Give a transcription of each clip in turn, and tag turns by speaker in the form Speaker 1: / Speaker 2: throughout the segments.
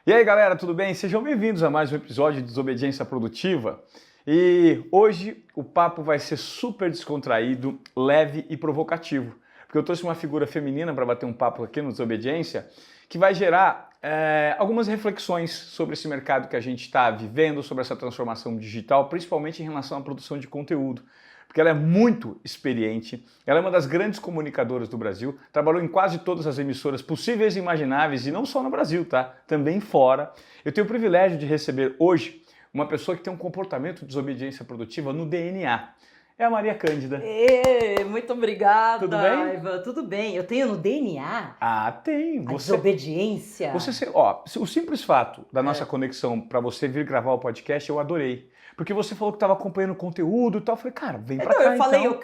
Speaker 1: E aí galera, tudo bem? Sejam bem-vindos a mais um episódio de Desobediência Produtiva. E hoje o papo vai ser super descontraído, leve e provocativo. Porque eu trouxe uma figura feminina para bater um papo aqui no Desobediência que vai gerar algumas reflexões sobre esse mercado que a gente está vivendo, sobre essa transformação digital, principalmente em relação à produção de conteúdo. Porque ela é muito experiente, ela é uma das grandes comunicadoras do Brasil, trabalhou em quase todas as emissoras possíveis e imagináveis, e não só no Brasil, tá? Também fora. Eu tenho o privilégio de receber hoje uma pessoa que tem um comportamento de desobediência produtiva no DNA. É a Maria Cândida.
Speaker 2: Muito obrigada,
Speaker 1: Tudo bem?
Speaker 2: Ivan. Tudo bem. Eu tenho no DNA
Speaker 1: Ah, tem.
Speaker 2: a desobediência.
Speaker 1: O simples fato da nossa conexão para você vir gravar o podcast, eu adorei. Porque você falou que estava acompanhando o conteúdo e tal. Eu falei, cara, vem pra cá
Speaker 2: Eu falei,
Speaker 1: então.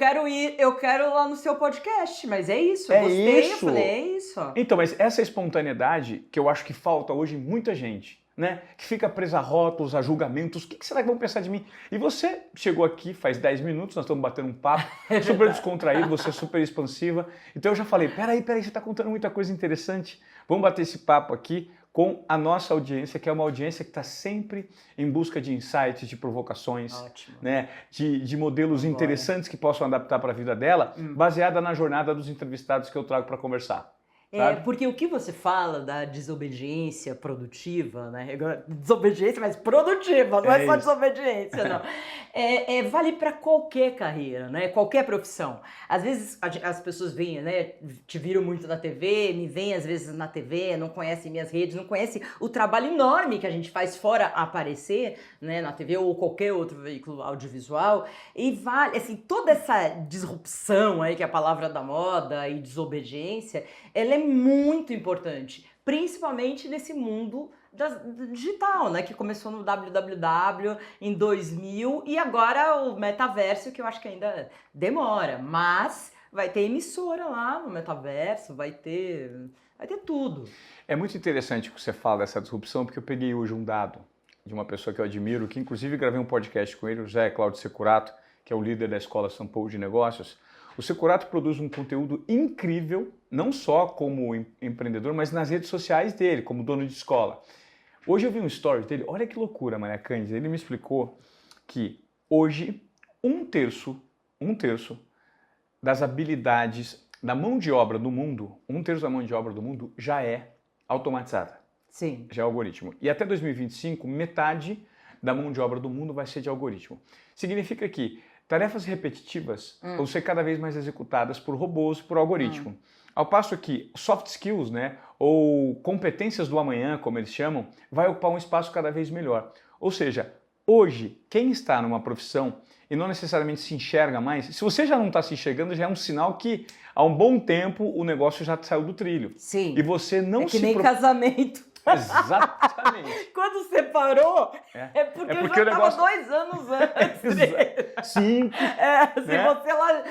Speaker 2: eu quero lá no seu podcast, mas é isso.
Speaker 1: É
Speaker 2: Eu gostei,
Speaker 1: isso.
Speaker 2: eu falei, é isso.
Speaker 1: Então, mas essa espontaneidade que eu acho que falta hoje em muita gente, né? Que fica presa a rótulos, a julgamentos, o que será que vão pensar de mim? E você chegou aqui faz 10 minutos, nós estamos batendo um papo, super descontraído, você é super expansiva. Então eu já falei, peraí, você está contando muita coisa interessante. Vamos bater esse papo aqui com a nossa audiência, que é uma audiência que está sempre em busca de insights, de provocações, né? De modelos interessantes que possam adaptar para a vida dela, baseada na jornada dos entrevistados que eu trago para conversar.
Speaker 2: Porque o que você fala da desobediência produtiva, né? Desobediência, mas produtiva, não é só desobediência, não. Vale para qualquer carreira, né? Qualquer profissão. Às vezes as pessoas veem, né? Te viram muito na TV, me veem às vezes na TV, não conhecem minhas redes, não conhecem o trabalho enorme que a gente faz fora aparecer, né? Na TV ou qualquer outro veículo audiovisual. E vale, assim, toda essa disrupção aí, que é a palavra da moda, e desobediência, ela é muito importante, principalmente nesse mundo digital, né, que começou no www em 2000 e agora o metaverso, que eu acho que ainda demora, mas vai ter emissora lá no metaverso, vai ter tudo.
Speaker 1: É muito interessante que você fala dessa disrupção, porque eu peguei hoje um dado de uma pessoa que eu admiro, que inclusive gravei um podcast com ele, o José Cláudio Securato, que é o líder da Escola São Paulo de Negócios. O Securato produz um conteúdo incrível, não só como empreendedor, mas nas redes sociais dele, como dono de escola. Hoje eu vi um story dele, olha que loucura, Maria Cândida, ele me explicou que hoje um terço das habilidades da mão de obra do mundo, um terço da mão de obra do mundo já é automatizada.
Speaker 2: Sim.
Speaker 1: Já é algoritmo. E até 2025, metade da mão de obra do mundo vai ser de algoritmo. Significa que tarefas repetitivas vão ser cada vez mais executadas por robôs, por algoritmo. Ao passo que soft skills, né, ou competências do amanhã, como eles chamam, vai ocupar um espaço cada vez melhor. Ou seja, hoje, quem está numa profissão e não necessariamente se enxerga mais, se você já não está se enxergando, já é um sinal que há um bom tempo o negócio já saiu do trilho.
Speaker 2: Sim.
Speaker 1: E você não
Speaker 2: que nem casamento.
Speaker 1: Exatamente.
Speaker 2: Quando separou, porque eu já estava 2 anos antes.
Speaker 1: 5.
Speaker 2: Você lá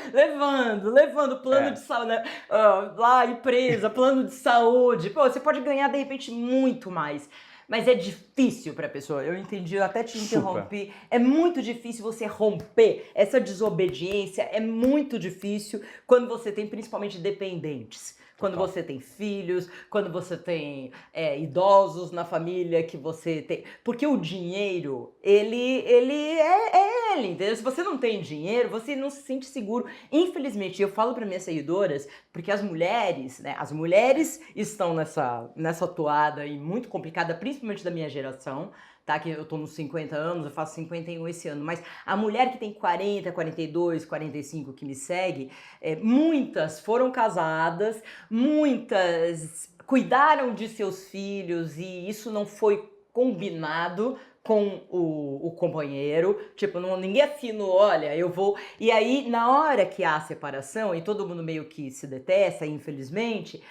Speaker 2: levando plano de saúde, né? Lá empresa, plano de saúde. Pô, você pode ganhar de repente muito mais. Mas é difícil para a pessoa. Eu entendi, eu até te interrompi. É muito difícil você romper essa desobediência. É muito difícil quando você tem principalmente dependentes. Quando você tem filhos, quando você tem idosos na família que você tem... Porque o dinheiro, ele é ele, entendeu? Se você não tem dinheiro, você não se sente seguro. Infelizmente, eu falo para minhas seguidoras, porque as mulheres, né? As mulheres estão nessa toada aí muito complicada, principalmente da minha geração, tá? Que eu tô nos 50 anos, eu faço 51 esse ano, mas a mulher que tem 40, 42, 45 que me segue, muitas foram casadas, muitas cuidaram de seus filhos e isso não foi combinado com o companheiro, tipo, ninguém assinou, olha, eu vou... E aí, na hora que há a separação, e todo mundo meio que se detesta, infelizmente,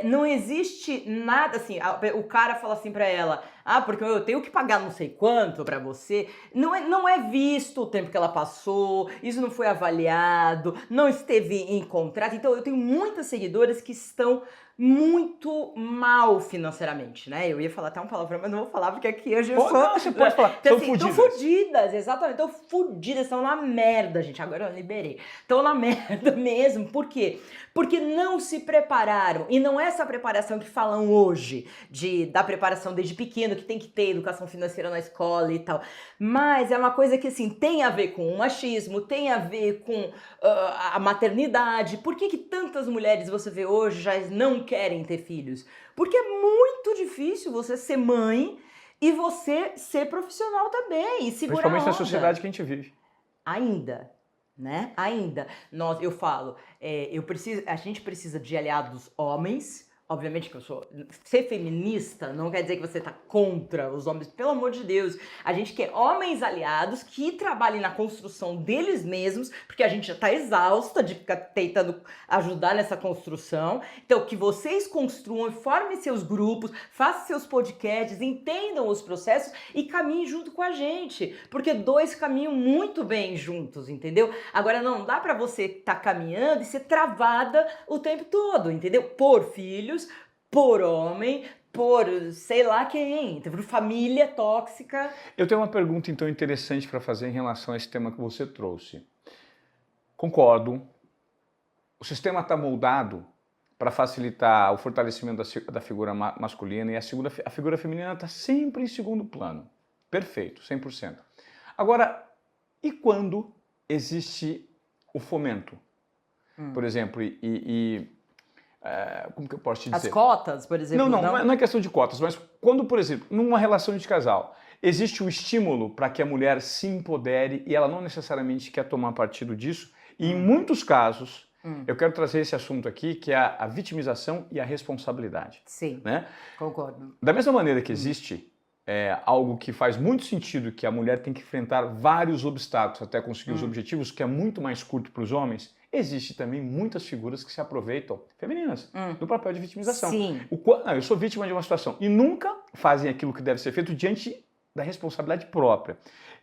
Speaker 2: não existe nada assim, o cara fala assim pra ela, porque eu tenho que pagar não sei quanto pra você, não é visto o tempo que ela passou, isso não foi avaliado, não esteve em contrato, então eu tenho muitas seguidoras que estão muito mal financeiramente, né? Eu ia falar até um palavrão, mas não vou falar porque aqui hoje eu sou
Speaker 1: você pode falar,
Speaker 2: então,
Speaker 1: são
Speaker 2: assim,
Speaker 1: fodidas.
Speaker 2: Estão fodidas, exatamente. Estão fodidas, estão na merda, gente. Agora eu liberei. Estão na merda mesmo. Por quê? Porque não se prepararam. E não é essa preparação que falam hoje, da preparação desde pequeno, que tem que ter educação financeira na escola e tal. Mas é uma coisa que, assim, tem a ver com o machismo, tem a ver com a maternidade. Por que tantas mulheres você vê hoje já não querem ter filhos? Porque é muito difícil você ser mãe e você ser profissional também, e segurar
Speaker 1: Principalmente
Speaker 2: a
Speaker 1: na
Speaker 2: onda.
Speaker 1: sociedade que a gente vive.
Speaker 2: Ainda, né? Ainda. Eu falo, a gente precisa de aliados homens. Obviamente que ser feminista não quer dizer que você tá contra os homens, pelo amor de Deus. A gente quer homens aliados que trabalhem na construção deles mesmos, porque a gente já tá exausta de ficar tentando ajudar nessa construção. Então, que vocês construam, formem seus grupos, façam seus podcasts, entendam os processos e caminhem junto com a gente, porque dois caminham muito bem juntos, entendeu? Agora, não dá pra você estar caminhando e ser travada o tempo todo, entendeu? Por filhos, por homem, por sei lá quem, por família tóxica.
Speaker 1: Eu tenho uma pergunta, então, interessante para fazer em relação a esse tema que você trouxe. Concordo. O sistema está moldado para facilitar o fortalecimento da figura masculina e a figura feminina está sempre em segundo plano. Perfeito, 100%. Agora, e quando existe o fomento? Por exemplo, como que eu posso te dizer?
Speaker 2: As cotas, por exemplo?
Speaker 1: Não é questão de cotas, mas quando, por exemplo, numa relação de casal, existe o estímulo para que a mulher se empodere e ela não necessariamente quer tomar partido disso, e em muitos casos, eu quero trazer esse assunto aqui, que é a vitimização e a responsabilidade.
Speaker 2: Sim,
Speaker 1: né?
Speaker 2: Concordo.
Speaker 1: Da mesma maneira que existe algo que faz muito sentido, que a mulher tem que enfrentar vários obstáculos até conseguir os objetivos, que é muito mais curto para os homens, existe também muitas figuras que se aproveitam, femininas, do papel de vitimização.
Speaker 2: Sim.
Speaker 1: Eu sou vítima de uma situação e nunca fazem aquilo que deve ser feito diante da responsabilidade própria.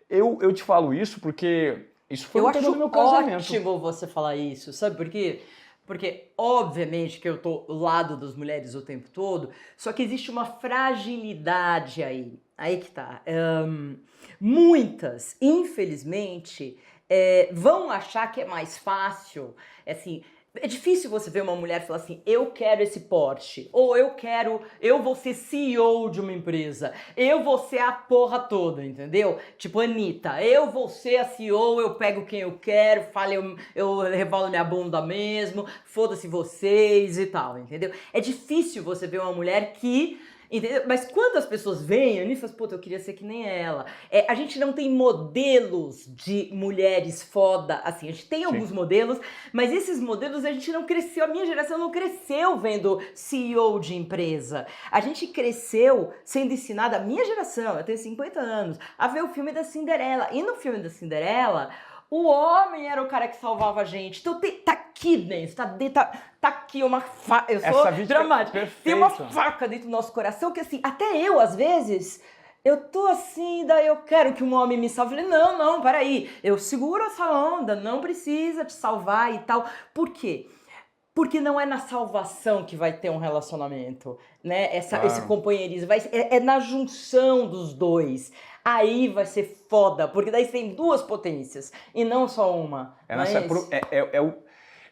Speaker 1: Eu te falo isso porque isso foi um tema do meu casamento.
Speaker 2: Eu acho ótimo você falar isso, sabe por quê? Porque, obviamente, que eu tô ao lado das mulheres o tempo todo, só que existe uma fragilidade aí. Aí que tá. Muitas, infelizmente, vão achar que é mais fácil, assim. É difícil você ver uma mulher falar assim, eu quero esse Porsche, ou eu vou ser CEO de uma empresa, eu vou ser a porra toda, entendeu? Tipo, Anitta, eu vou ser a CEO, eu pego quem eu quero, eu revolo minha bunda mesmo, foda-se vocês e tal, entendeu? É difícil você ver uma mulher que... Entendeu? Mas quando as pessoas veem, a Anitta fala, puta, eu queria ser que nem ela. A gente não tem modelos de mulheres foda, assim, a gente tem alguns modelos, mas esses modelos a gente não cresceu, a minha geração não cresceu vendo CEO de empresa. A gente cresceu sendo ensinada, a minha geração, eu tenho 50 anos, a ver o filme da Cinderela. E no filme da Cinderela, o homem era o cara que salvava a gente. Então tá aqui dentro, tá aqui uma faca. Eu sou dramática. Tem uma faca dentro do nosso coração que, assim, até eu, às vezes, eu tô assim, daí eu quero que um homem me salve. Eu falei, não, peraí, eu seguro essa onda, não precisa te salvar e tal. Por quê? Porque não é na salvação que vai ter um relacionamento, né? Esse companheirismo. É na junção dos dois. Aí vai ser foda, porque daí você tem duas potências e não só uma.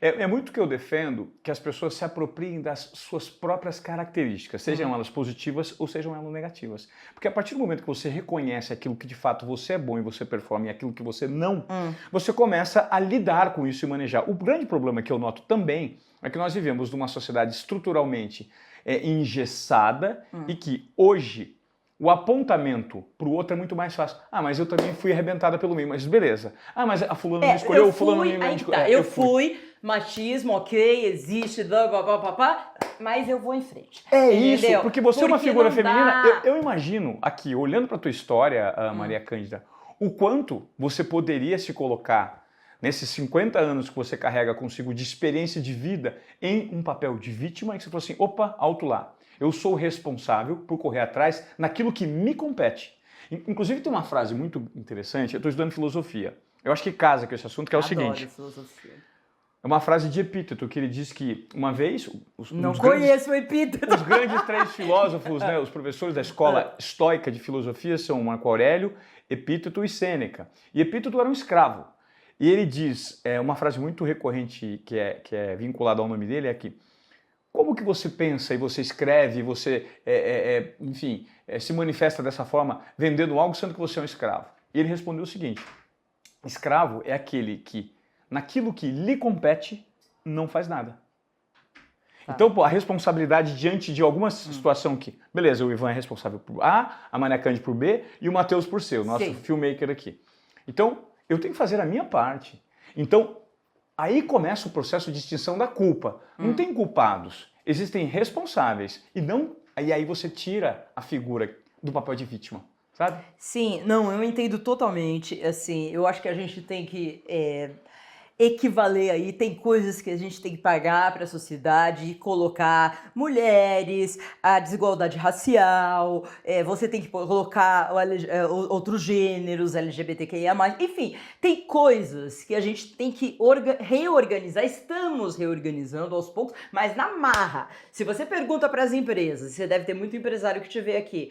Speaker 1: É muito que eu defendo que as pessoas se apropriem das suas próprias características, sejam elas positivas ou sejam elas negativas. Porque a partir do momento que você reconhece aquilo que de fato você é bom e você performa e aquilo que você não, você começa a lidar com isso e manejar. O grande problema que eu noto também é que nós vivemos numa sociedade estruturalmente engessada e que hoje o apontamento para o outro é muito mais fácil. Mas eu também fui arrebentada pelo meio, mas beleza. Mas a fulana me escolheu, o fulano me escolheu.
Speaker 2: Eu fui, machismo, ok, existe, mas eu vou em frente.
Speaker 1: Isso, porque você é uma figura feminina. Eu imagino aqui, olhando para a tua história, Maria Cândida, o quanto você poderia se colocar nesses 50 anos que você carrega consigo de experiência de vida em um papel de vítima e que você falou assim, opa, alto lá. Eu sou responsável por correr atrás naquilo que me compete. Inclusive tem uma frase muito interessante, eu estou estudando filosofia. Eu acho que casa com esse assunto, que é o seguinte.
Speaker 2: Filosofia.
Speaker 1: É uma frase de Epíteto, que ele diz que uma vez...
Speaker 2: Não conheço o Epíteto.
Speaker 1: Os grandes três filósofos, né, os professores da escola estoica de filosofia são Marco Aurélio, Epíteto e Sêneca. E Epíteto era um escravo. E ele diz, uma frase muito recorrente que é vinculada ao nome dele, é que como que você pensa e você escreve, você, enfim, se manifesta dessa forma, vendendo algo sendo que você é um escravo? E ele respondeu o seguinte: escravo é aquele que, naquilo que lhe compete, não faz nada. Então, pô, a responsabilidade diante de alguma situação que... Beleza, o Ivan é responsável por A, a Maria Cândido por B e o Matheus por C, o nosso filmmaker aqui. Então, eu tenho que fazer a minha parte. Então, aí começa o processo de extinção da culpa. Não tem culpados, existem responsáveis. E aí você tira a figura do papel de vítima, sabe?
Speaker 2: Sim, não, eu entendo totalmente. Assim, eu acho que a gente tem que equivaler aí, tem coisas que a gente tem que pagar para a sociedade e colocar mulheres, a desigualdade racial, você tem que colocar outros gêneros, LGBTQIA+, enfim, tem coisas que a gente tem que reorganizar, estamos reorganizando aos poucos, mas na marra. Se você pergunta para as empresas, você deve ter muito empresário que te vê aqui,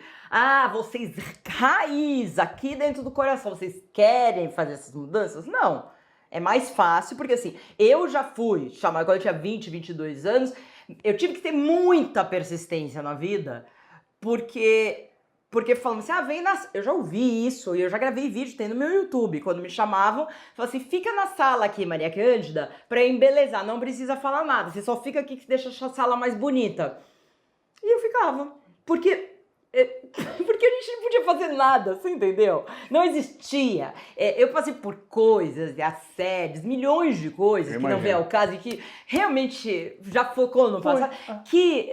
Speaker 2: vocês, raiz, aqui dentro do coração, vocês querem fazer essas mudanças? Não. É mais fácil, porque assim, eu já fui chamada quando eu tinha 20, 22 anos, eu tive que ter muita persistência na vida, porque falando assim, eu já ouvi isso, e eu já gravei vídeo, tem no meu YouTube, quando me chamavam, falavam assim, fica na sala aqui, Maria Cândida, pra embelezar, não precisa falar nada, você só fica aqui que deixa a sala mais bonita. E eu ficava, porque a gente não podia fazer nada, você entendeu? Não existia. Eu passei por coisas, assédios, milhões de coisas que não vem ao caso e que realmente já focou no passado, que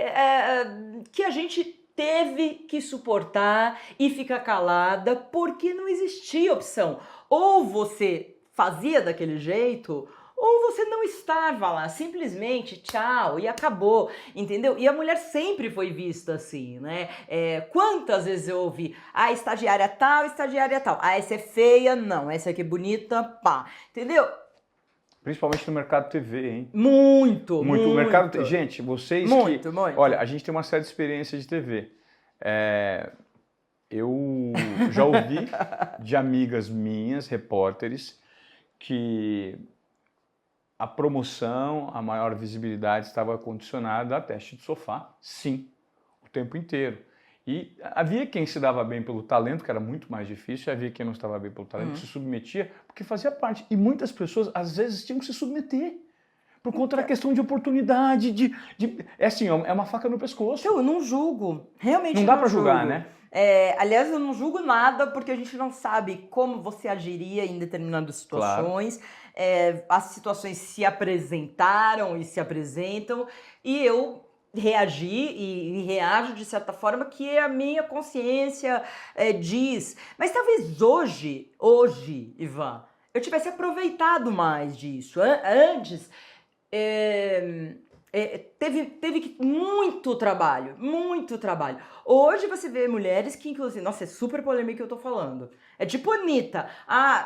Speaker 2: a gente teve que suportar e ficar calada porque não existia opção. Ou você fazia daquele jeito, ou você não estava lá, simplesmente tchau, e acabou, entendeu? E a mulher sempre foi vista assim, né? Quantas vezes eu ouvi, estagiária tal, essa é feia, não, essa aqui é bonita, pá, entendeu?
Speaker 1: Principalmente no mercado TV, hein?
Speaker 2: Muito.
Speaker 1: O mercado... Gente, vocês
Speaker 2: muito.
Speaker 1: Olha, a gente tem uma série de experiência de TV. Eu já ouvi de amigas minhas, repórteres, que a promoção, a maior visibilidade estava condicionada a teste de sofá, sim, o tempo inteiro. E havia quem se dava bem pelo talento, que era muito mais difícil, e havia quem não estava bem pelo talento, que se submetia, porque fazia parte. E muitas pessoas, às vezes, tinham que se submeter, por conta da questão de oportunidade, é uma faca no pescoço.
Speaker 2: Então, eu não julgo, realmente
Speaker 1: não dá para julgar, né?
Speaker 2: Aliás, eu não julgo nada, porque a gente não sabe como você agiria em determinadas situações. Claro. As situações se apresentaram e se apresentam, e eu reagi e reajo de certa forma que a minha consciência diz. Mas talvez hoje, Ivan, eu tivesse aproveitado mais disso. Antes, teve muito trabalho. Hoje você vê mulheres que, inclusive, nossa, é super polêmica o que eu tô falando. É tipo a Anitta.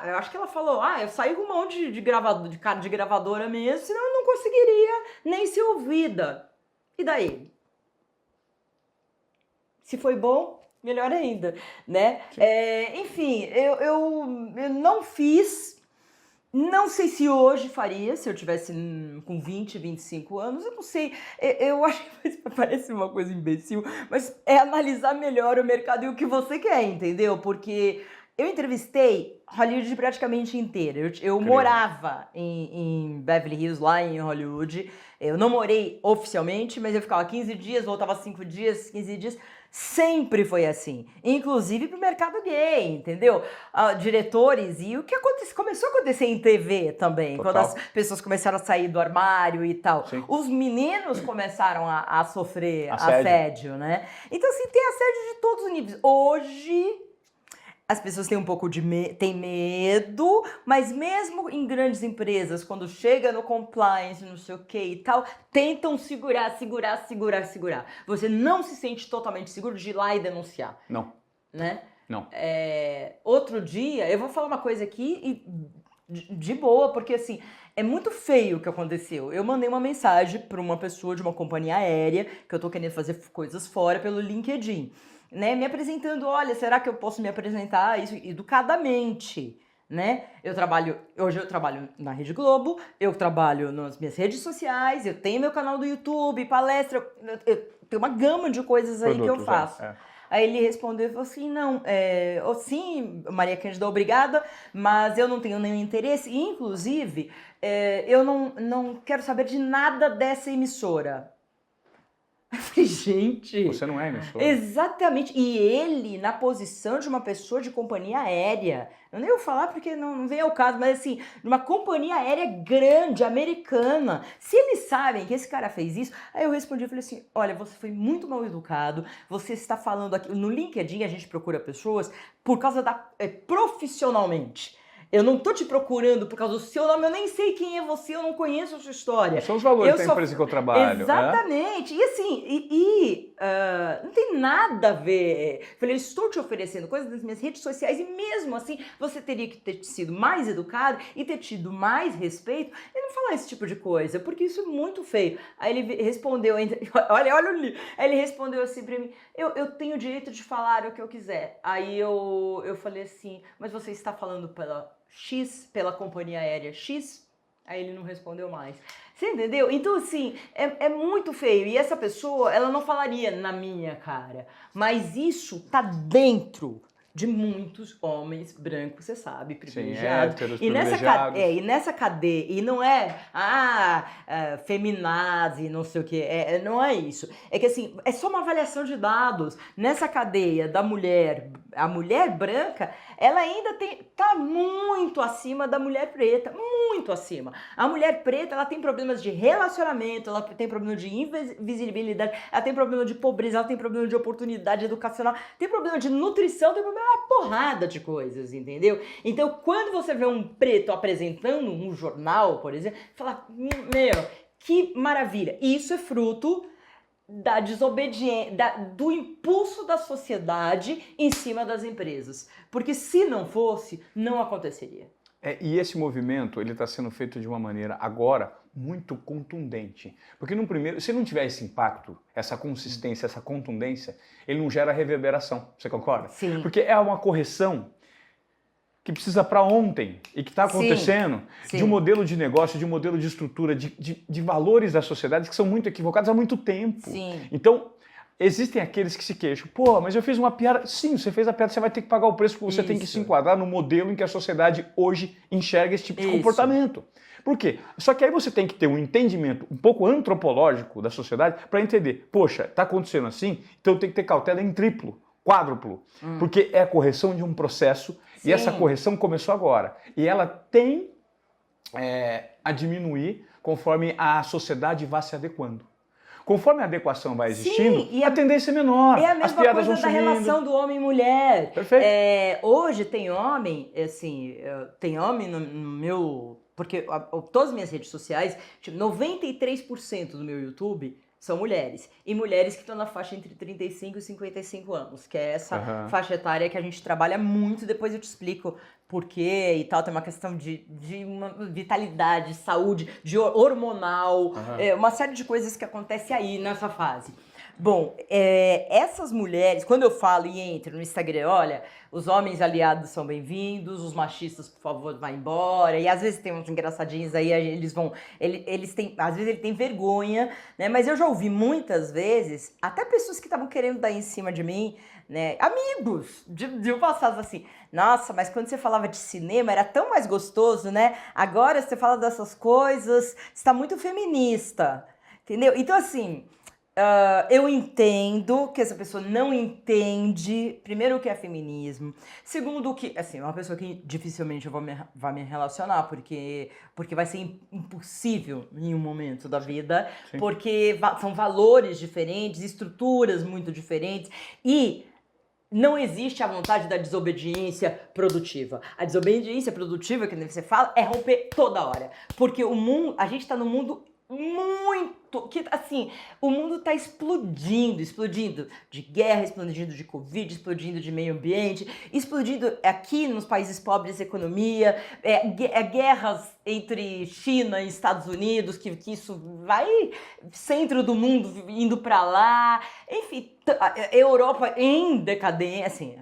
Speaker 2: Eu acho que ela falou, eu saí com um monte de cara de gravadora mesmo, senão eu não conseguiria nem ser ouvida. E daí? Se foi bom, melhor ainda, né? Enfim, eu não fiz. Não sei se hoje faria, se eu tivesse com 20, 25 anos, eu não sei. Eu acho que parece uma coisa imbecil, mas é analisar melhor o mercado e o que você quer, entendeu? Porque eu entrevistei Hollywood praticamente inteira. Eu morava em Beverly Hills, lá em Hollywood. Eu não morei oficialmente, mas eu ficava 15 dias, voltava 5 dias, 15 dias. Sempre foi assim, inclusive pro mercado gay, entendeu? Diretores, e o que começou a acontecer em TV também, Total. Quando as pessoas começaram a sair do armário e tal. Sim. Os meninos começaram a sofrer assédio, né? Então, assim, tem assédio de todos os níveis. Hoje, as pessoas têm um pouco têm medo, mas mesmo em grandes empresas, quando chega no compliance, não sei o que e tal, tentam segurar. Você não se sente totalmente seguro de ir lá e denunciar.
Speaker 1: Não.
Speaker 2: Né?
Speaker 1: Não.
Speaker 2: Outro dia, eu vou falar uma coisa aqui de boa, porque assim, é muito feio o que aconteceu. Eu mandei uma mensagem para uma pessoa de uma companhia aérea, que eu tô querendo fazer coisas fora pelo LinkedIn, né? Me apresentando, olha, será que eu posso me apresentar isso educadamente? Né? Hoje eu trabalho na Rede Globo, eu trabalho nas minhas redes sociais, eu tenho meu canal do YouTube, palestra, eu tenho uma gama de coisas aí que eu faço. Aí ele respondeu e falou assim, não, sim, Maria Cândida, obrigada, mas eu não tenho nenhum interesse, e, inclusive, eu não quero saber de nada dessa emissora. Eu falei, gente...
Speaker 1: Você não é emissora.
Speaker 2: Exatamente. E ele, na posição de uma pessoa de companhia aérea, eu nem vou falar porque não vem ao caso, mas assim, de uma companhia aérea grande, americana. Se eles sabem que esse cara fez isso, aí eu respondi, eu falei assim, olha, você foi muito mal educado, você está falando aqui... No LinkedIn a gente procura pessoas por causa profissionalmente. Eu não tô te procurando por causa do seu nome, eu nem sei quem é você, eu não conheço a sua história.
Speaker 1: São os valores da empresa que eu trabalho.
Speaker 2: Exatamente. E assim, não tem nada a ver. Eu falei, eu estou te oferecendo coisas nas minhas redes sociais e mesmo assim você teria que ter sido mais educado e ter tido mais respeito e não falar esse tipo de coisa, porque isso é muito feio. Aí ele respondeu, olha o livro. Aí ele respondeu assim pra mim, eu tenho o direito de falar o que eu quiser. Aí eu falei assim, mas você está falando pela companhia aérea X? Aí ele não respondeu mais. Você entendeu? Então, assim, é muito feio. E essa pessoa, ela não falaria na minha cara. Mas isso tá dentro de muitos homens brancos, você sabe, privilegiados.
Speaker 1: Sim, héteros,
Speaker 2: privilegiados. E nessa cadeia, e não é, feminazi, não sei o que, não é isso. É que assim, é só uma avaliação de dados. Nessa cadeia da mulher, a mulher branca, ela ainda tá muito acima da mulher preta, muito acima. A mulher preta, ela tem problemas de relacionamento, ela tem problema de invisibilidade, ela tem problema de pobreza, ela tem problema de oportunidade educacional, tem problema de nutrição, tem problema de uma porrada de coisas, entendeu? Então, quando você vê um preto apresentando um jornal, por exemplo, fala, meu, que maravilha. Isso é fruto da desobediência, do impulso da sociedade em cima das empresas. Porque se não fosse, não aconteceria.
Speaker 1: E esse movimento, ele está sendo feito de uma maneira, agora, muito contundente. Porque no primeiro, se não tiver esse impacto, essa consistência, essa contundência, ele não gera reverberação. Você concorda?
Speaker 2: Sim.
Speaker 1: Porque é uma correção que precisa para ontem e que está acontecendo de um modelo de negócio, de um modelo de estrutura, de valores da sociedade que são muito equivocados há muito tempo.
Speaker 2: Sim.
Speaker 1: Então, existem aqueles que se queixam, pô, mas eu fiz uma piada. Sim, você fez a piada, você vai ter que pagar o preço porque você tem que se enquadrar no modelo em que a sociedade hoje enxerga esse tipo de comportamento. Por quê? Só que aí você tem que ter um entendimento um pouco antropológico da sociedade para entender, poxa, está acontecendo assim, então eu tenho que ter cautela em triplo, quádruplo, porque é a correção de um processo. E essa correção começou agora. E ela tem a diminuir conforme a sociedade vai se adequando. Conforme a adequação vai existindo, a tendência é menor.
Speaker 2: É a mesma
Speaker 1: as piadas
Speaker 2: coisa
Speaker 1: vão
Speaker 2: da relação do homem e mulher.
Speaker 1: Perfeito.
Speaker 2: Hoje tem homem, assim, tem homem no meu... Porque todas as minhas redes sociais, tipo, 93% do meu YouTube são mulheres. E mulheres que estão na faixa entre 35 e 55 anos, que é essa faixa etária que a gente trabalha muito. Depois eu te explico por quê e tal. Tem uma questão de uma vitalidade, saúde, de hormonal, uma série de coisas que acontece aí nessa fase. Bom, essas mulheres, quando eu falo e entro no Instagram, olha, os homens aliados são bem-vindos, os machistas, por favor, vá embora. E às vezes tem uns engraçadinhos aí, eles têm, às vezes ele tem vergonha, né? Mas eu já ouvi muitas vezes, até pessoas que estavam querendo dar em cima de mim, né? Amigos de passado assim, nossa, mas quando você falava de cinema era tão mais gostoso, né? Agora você fala dessas coisas, você está muito feminista, entendeu? Então assim... eu entendo que essa pessoa não entende, primeiro, o que é feminismo, segundo, que, assim, uma pessoa que dificilmente eu vou me relacionar, porque vai ser impossível em um momento da vida, porque são valores diferentes, estruturas muito diferentes, e não existe a vontade da desobediência produtiva. A desobediência produtiva, que você fala, é romper toda hora, porque a gente está num mundo muito, que assim, o mundo está explodindo, explodindo de guerra, explodindo de Covid, explodindo de meio ambiente, explodindo aqui nos países pobres economia, guerras entre China e Estados Unidos, que isso vai centro do mundo indo para lá, enfim, a Europa em decadência, assim,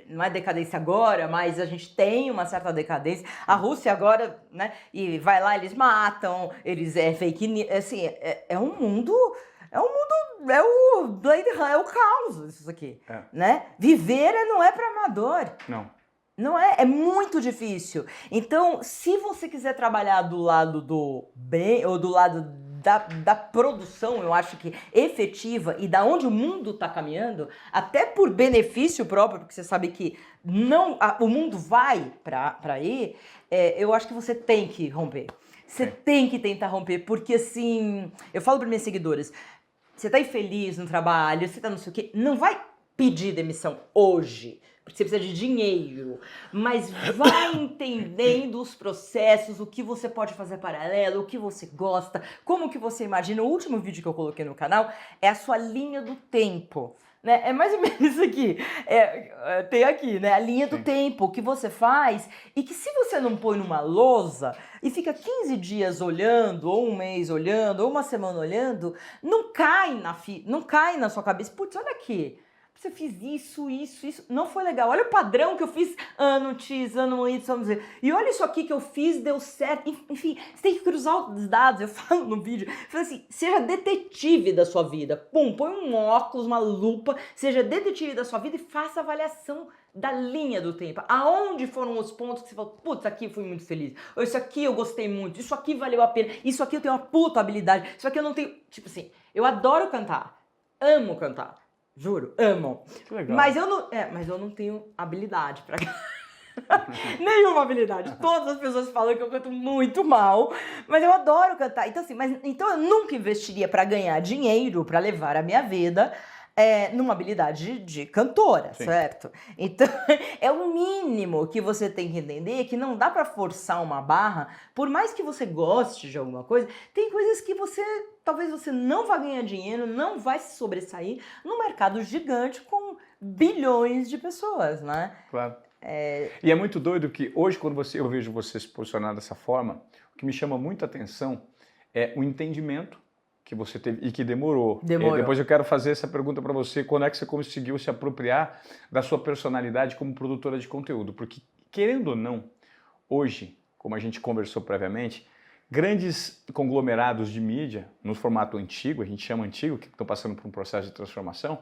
Speaker 2: não é decadência agora, mas a gente tem uma certa decadência. A Rússia agora, né, e vai lá, eles matam, eles fake news, assim, é o Blade Runner, é o caos isso aqui, né? Viver não é para amador. Não é, é muito difícil. Então, se você quiser trabalhar do lado do bem ou do lado da produção, eu acho que efetiva e da onde o mundo está caminhando, até por benefício próprio, porque você sabe que o mundo vai para aí, eu acho que você tem que romper. Você tem que tentar romper, porque assim, eu falo para minhas seguidoras, você tá infeliz no trabalho, você tá não sei o quê, não vai pedir demissão hoje, porque você precisa de dinheiro, mas vai entendendo os processos, o que você pode fazer paralelo, o que você gosta, como que você imagina. O último vídeo que eu coloquei no canal é a sua linha do tempo, né? É mais ou menos isso aqui, tem aqui, né? A linha do tempo que você faz e que se você não põe numa lousa e fica 15 dias olhando, ou um mês olhando, ou uma semana olhando, não cai na sua cabeça, putz, olha aqui, você fiz isso, não foi legal. Olha o padrão que eu fiz ano X, ano Y, vamos dizer. E olha isso aqui que eu fiz, deu certo. Enfim, você tem que cruzar os dados. Eu falo no vídeo, eu falo assim, seja detetive da sua vida. Pum, põe um óculos, uma lupa, seja detetive da sua vida e faça a avaliação da linha do tempo. Aonde foram os pontos que você falou, putz, aqui eu fui muito feliz. Ou isso aqui eu gostei muito, isso aqui valeu a pena, isso aqui eu tenho uma puta habilidade, isso aqui eu não tenho... Tipo assim, eu adoro cantar, amo cantar. Juro, amo.
Speaker 1: Que legal.
Speaker 2: Mas eu não tenho habilidade pra nenhuma habilidade. Todas as pessoas falam que eu canto muito mal, mas eu adoro cantar. Então, assim, então eu nunca investiria pra ganhar dinheiro, pra levar a minha vida numa habilidade de cantora, certo? Então, é o mínimo que você tem que entender, que não dá pra forçar uma barra, por mais que você goste de alguma coisa, tem coisas que talvez você não vá ganhar dinheiro, não vai se sobressair num mercado gigante com bilhões de pessoas, né?
Speaker 1: Claro. E é muito doido que hoje, quando eu vejo você se posicionar dessa forma, o que me chama muita atenção é o entendimento que você teve e que demorou. Depois eu quero fazer essa pergunta para você, quando é que você conseguiu se apropriar da sua personalidade como produtora de conteúdo? Porque, querendo ou não, hoje, como a gente conversou previamente, grandes conglomerados de mídia, no formato antigo, a gente chama antigo, que estão passando por um processo de transformação,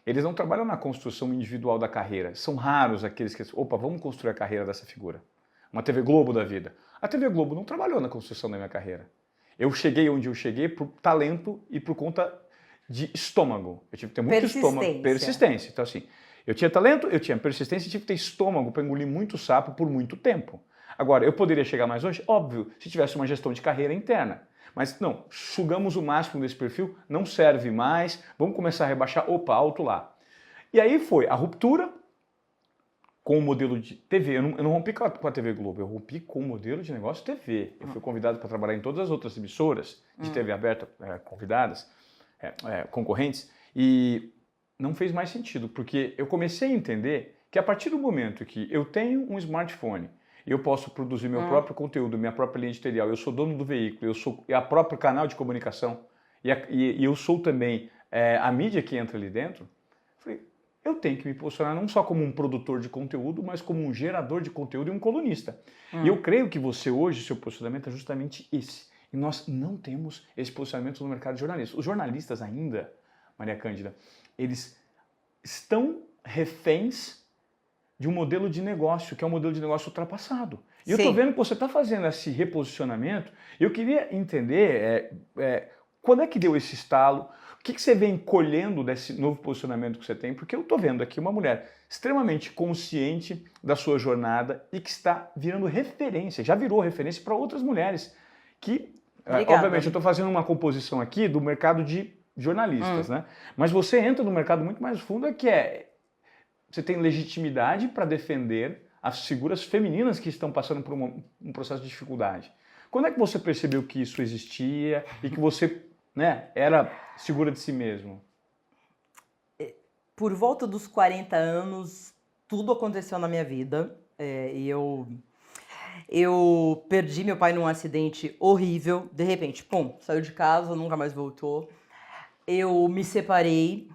Speaker 1: eles não trabalham na construção individual da carreira. São raros aqueles que, vamos construir a carreira dessa figura. Uma TV Globo da vida. A TV Globo não trabalhou na construção da minha carreira. Eu cheguei onde eu cheguei por talento e por conta de estômago. Eu tive que ter muito estômago. Persistência. Então, assim, eu tinha talento, eu tinha persistência e tive que ter estômago para engolir muito sapo por muito tempo. Agora, eu poderia chegar mais longe? Óbvio, se tivesse uma gestão de carreira interna. Mas não, sugamos o máximo desse perfil, não serve mais, vamos começar a rebaixar, alto lá. E aí foi a ruptura com o modelo de TV. Eu não rompi com a TV Globo, eu rompi com o modelo de negócio TV. Eu fui convidado para trabalhar em todas as outras emissoras de TV aberta, convidadas, concorrentes, e não fez mais sentido, porque eu comecei a entender que a partir do momento que eu tenho um smartphone, eu posso produzir meu próprio conteúdo, minha própria linha editorial, eu sou dono do veículo, eu sou a próprio canal de comunicação, e eu sou também a mídia que entra ali dentro, falei, eu tenho que me posicionar não só como um produtor de conteúdo, mas como um gerador de conteúdo e um colunista. E eu creio que você hoje, seu posicionamento é justamente esse. E nós não temos esse posicionamento no mercado de jornalistas. Os jornalistas ainda, Maria Cândida, eles estão reféns de um modelo de negócio, que é um modelo de negócio ultrapassado. E eu estou vendo que você está fazendo esse reposicionamento. Eu queria entender quando é que deu esse estalo, o que você vem colhendo desse novo posicionamento que você tem, porque eu estou vendo aqui uma mulher extremamente consciente da sua jornada e que está virando referência, já virou referência para outras mulheres que, obviamente, eu estou fazendo uma composição aqui do mercado de jornalistas, né? Mas você entra no mercado muito mais fundo, você tem legitimidade para defender as figuras femininas que estão passando por um processo de dificuldade. Quando é que você percebeu que isso existia e que você, né, era segura de si mesmo?
Speaker 2: Por volta dos 40 anos, tudo aconteceu na minha vida. E eu perdi meu pai num acidente horrível. De repente, pum, saiu de casa, nunca mais voltou. Eu me separei.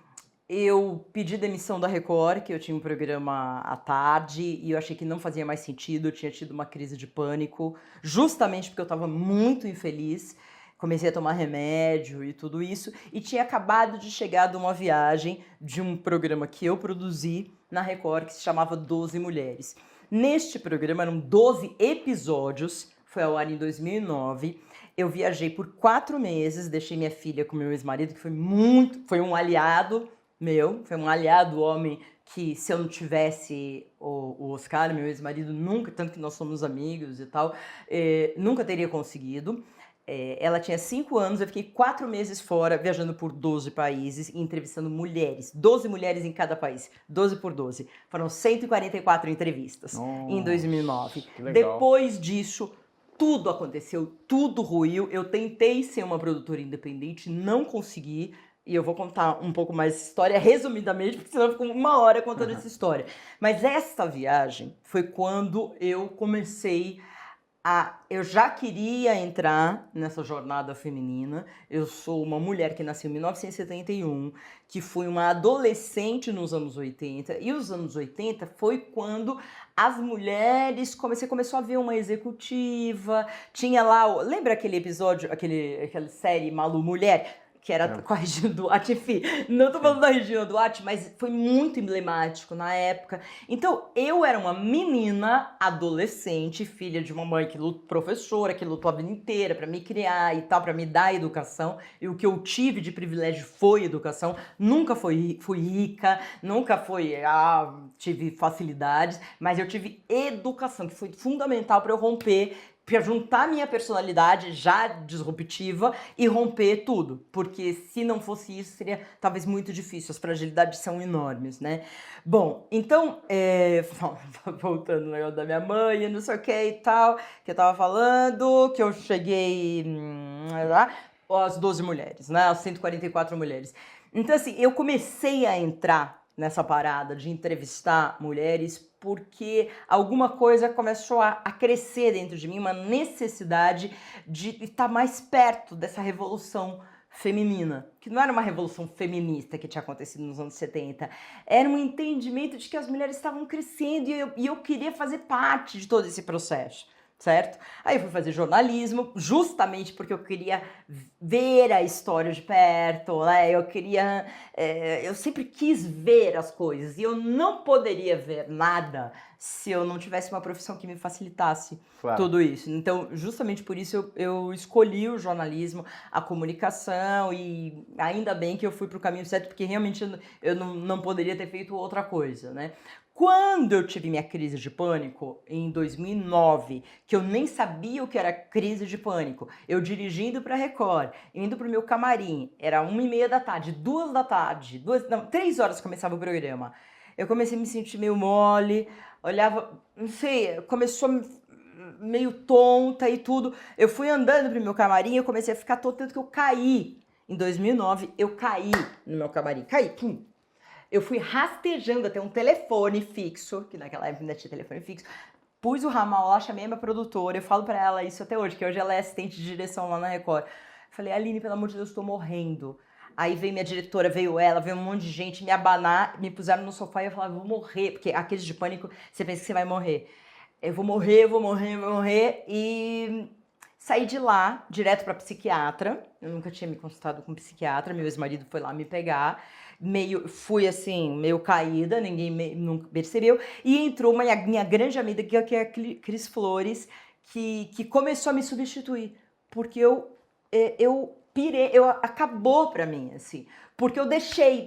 Speaker 2: Eu pedi demissão da Record, que eu tinha um programa à tarde, e eu achei que não fazia mais sentido. Eu tinha tido uma crise de pânico, justamente porque eu estava muito infeliz. Comecei a tomar remédio e tudo isso, e tinha acabado de chegar de uma viagem de um programa que eu produzi na Record, que se chamava 12 Mulheres. Neste programa eram 12 episódios, foi ao ar em 2009. Eu viajei por 4 meses, deixei minha filha com meu ex-marido, que foi um aliado meu, foi um aliado homem que, se eu não tivesse o Oscar, meu ex-marido, nunca, tanto que nós somos amigos e tal, nunca teria conseguido. Ela tinha 5 anos, eu fiquei 4 meses fora, viajando por 12 países e entrevistando mulheres. 12 mulheres em cada país, 12 por 12. Foram 144 entrevistas em 2009. Depois disso, tudo aconteceu, tudo ruiu. Eu tentei ser uma produtora independente, não consegui. E eu vou contar um pouco mais essa história, resumidamente, porque senão eu fico 1 hora contando essa história. Mas essa viagem foi quando eu comecei eu já queria entrar nessa jornada feminina. Eu sou uma mulher que nasceu em 1971, que fui uma adolescente nos anos 80, e os anos 80 foi quando as mulheres começou a ver uma executiva, tinha lá, lembra aquele episódio, aquela série Malu Mulher? Que era com a Regina Duarte, enfim, não tô falando da Regina Duarte, mas foi muito emblemático na época. Então, eu era uma menina adolescente, filha de uma mãe professora, que lutou a vida inteira pra me criar e tal, pra me dar educação, e o que eu tive de privilégio foi educação. Nunca fui rica, nunca tive facilidades, mas eu tive educação, que foi fundamental pra eu romper, para juntar minha personalidade já disruptiva e romper tudo. Porque se não fosse isso, seria talvez muito difícil. As fragilidades são enormes, né? Bom, então, voltando no negócio da minha mãe, não sei o que e tal, que eu tava falando, que eu cheguei às 12 mulheres, né? As 144 mulheres. Então, assim, eu comecei a entrar nessa parada de entrevistar mulheres porque alguma coisa começou a crescer dentro de mim, uma necessidade de estar mais perto dessa revolução feminina, que não era uma revolução feminista que tinha acontecido nos anos 70, era um entendimento de que as mulheres estavam crescendo e eu queria fazer parte de todo esse processo. Certo? Aí eu fui fazer jornalismo, justamente porque eu queria ver a história de perto, né? Eu sempre quis ver as coisas e eu não poderia ver nada se eu não tivesse uma profissão que me facilitasse tudo isso. Então, justamente por isso eu escolhi o jornalismo, a comunicação, e ainda bem que eu fui para o caminho certo, porque realmente eu não poderia ter feito outra coisa, né? Quando eu tive minha crise de pânico, em 2009, que eu nem sabia o que era crise de pânico, eu dirigindo para Record, indo pro meu camarim, era 1h30 da tarde, 2 da tarde, 3 horas começava o programa. Eu comecei a me sentir meio mole, olhava, não sei, começou meio tonta e tudo. Eu fui andando pro meu camarim, eu comecei a ficar tonta, tanto que eu caí. Em 2009, eu caí no meu camarim, pum. Eu fui rastejando até um telefone fixo, que naquela época ainda tinha telefone fixo, pus o ramal lá, chamei a minha produtora, eu falo pra ela isso até hoje, que hoje ela é assistente de direção lá na Record. Falei, Aline, pelo amor de Deus, eu tô morrendo. Aí veio minha diretora, veio um monte de gente me abanar, me puseram no sofá e eu falava, vou morrer, porque a crise de pânico, você pensa que você vai morrer. Eu vou morrer, e saí de lá, direto pra psiquiatra. Eu nunca tinha me consultado com psiquiatra, meu ex-marido foi lá me pegar. Fui assim, meio caída, ninguém nunca percebeu. E entrou minha grande amiga, que é a Cris Flores, que começou a me substituir. Porque eu pirei, acabou pra mim, assim. Porque eu deixei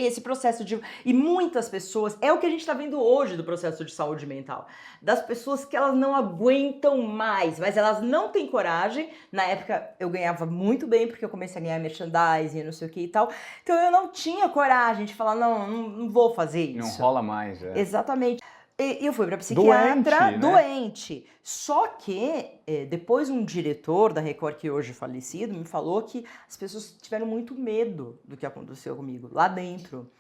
Speaker 2: esse processo de... E muitas pessoas, é o que a gente tá vendo hoje do processo de saúde mental. Das pessoas que elas não aguentam mais, mas elas não têm coragem. Na época eu ganhava muito bem, porque eu comecei a ganhar merchandising, não sei o que e tal. Então eu não tinha coragem de falar, não vou fazer isso.
Speaker 1: Não rola mais,
Speaker 2: Exatamente. Eu fui pra psiquiatra
Speaker 1: Doente, né?
Speaker 2: doente. Só que depois um diretor da Record, que hoje é falecido, me falou que as pessoas tiveram muito medo do que aconteceu comigo lá dentro.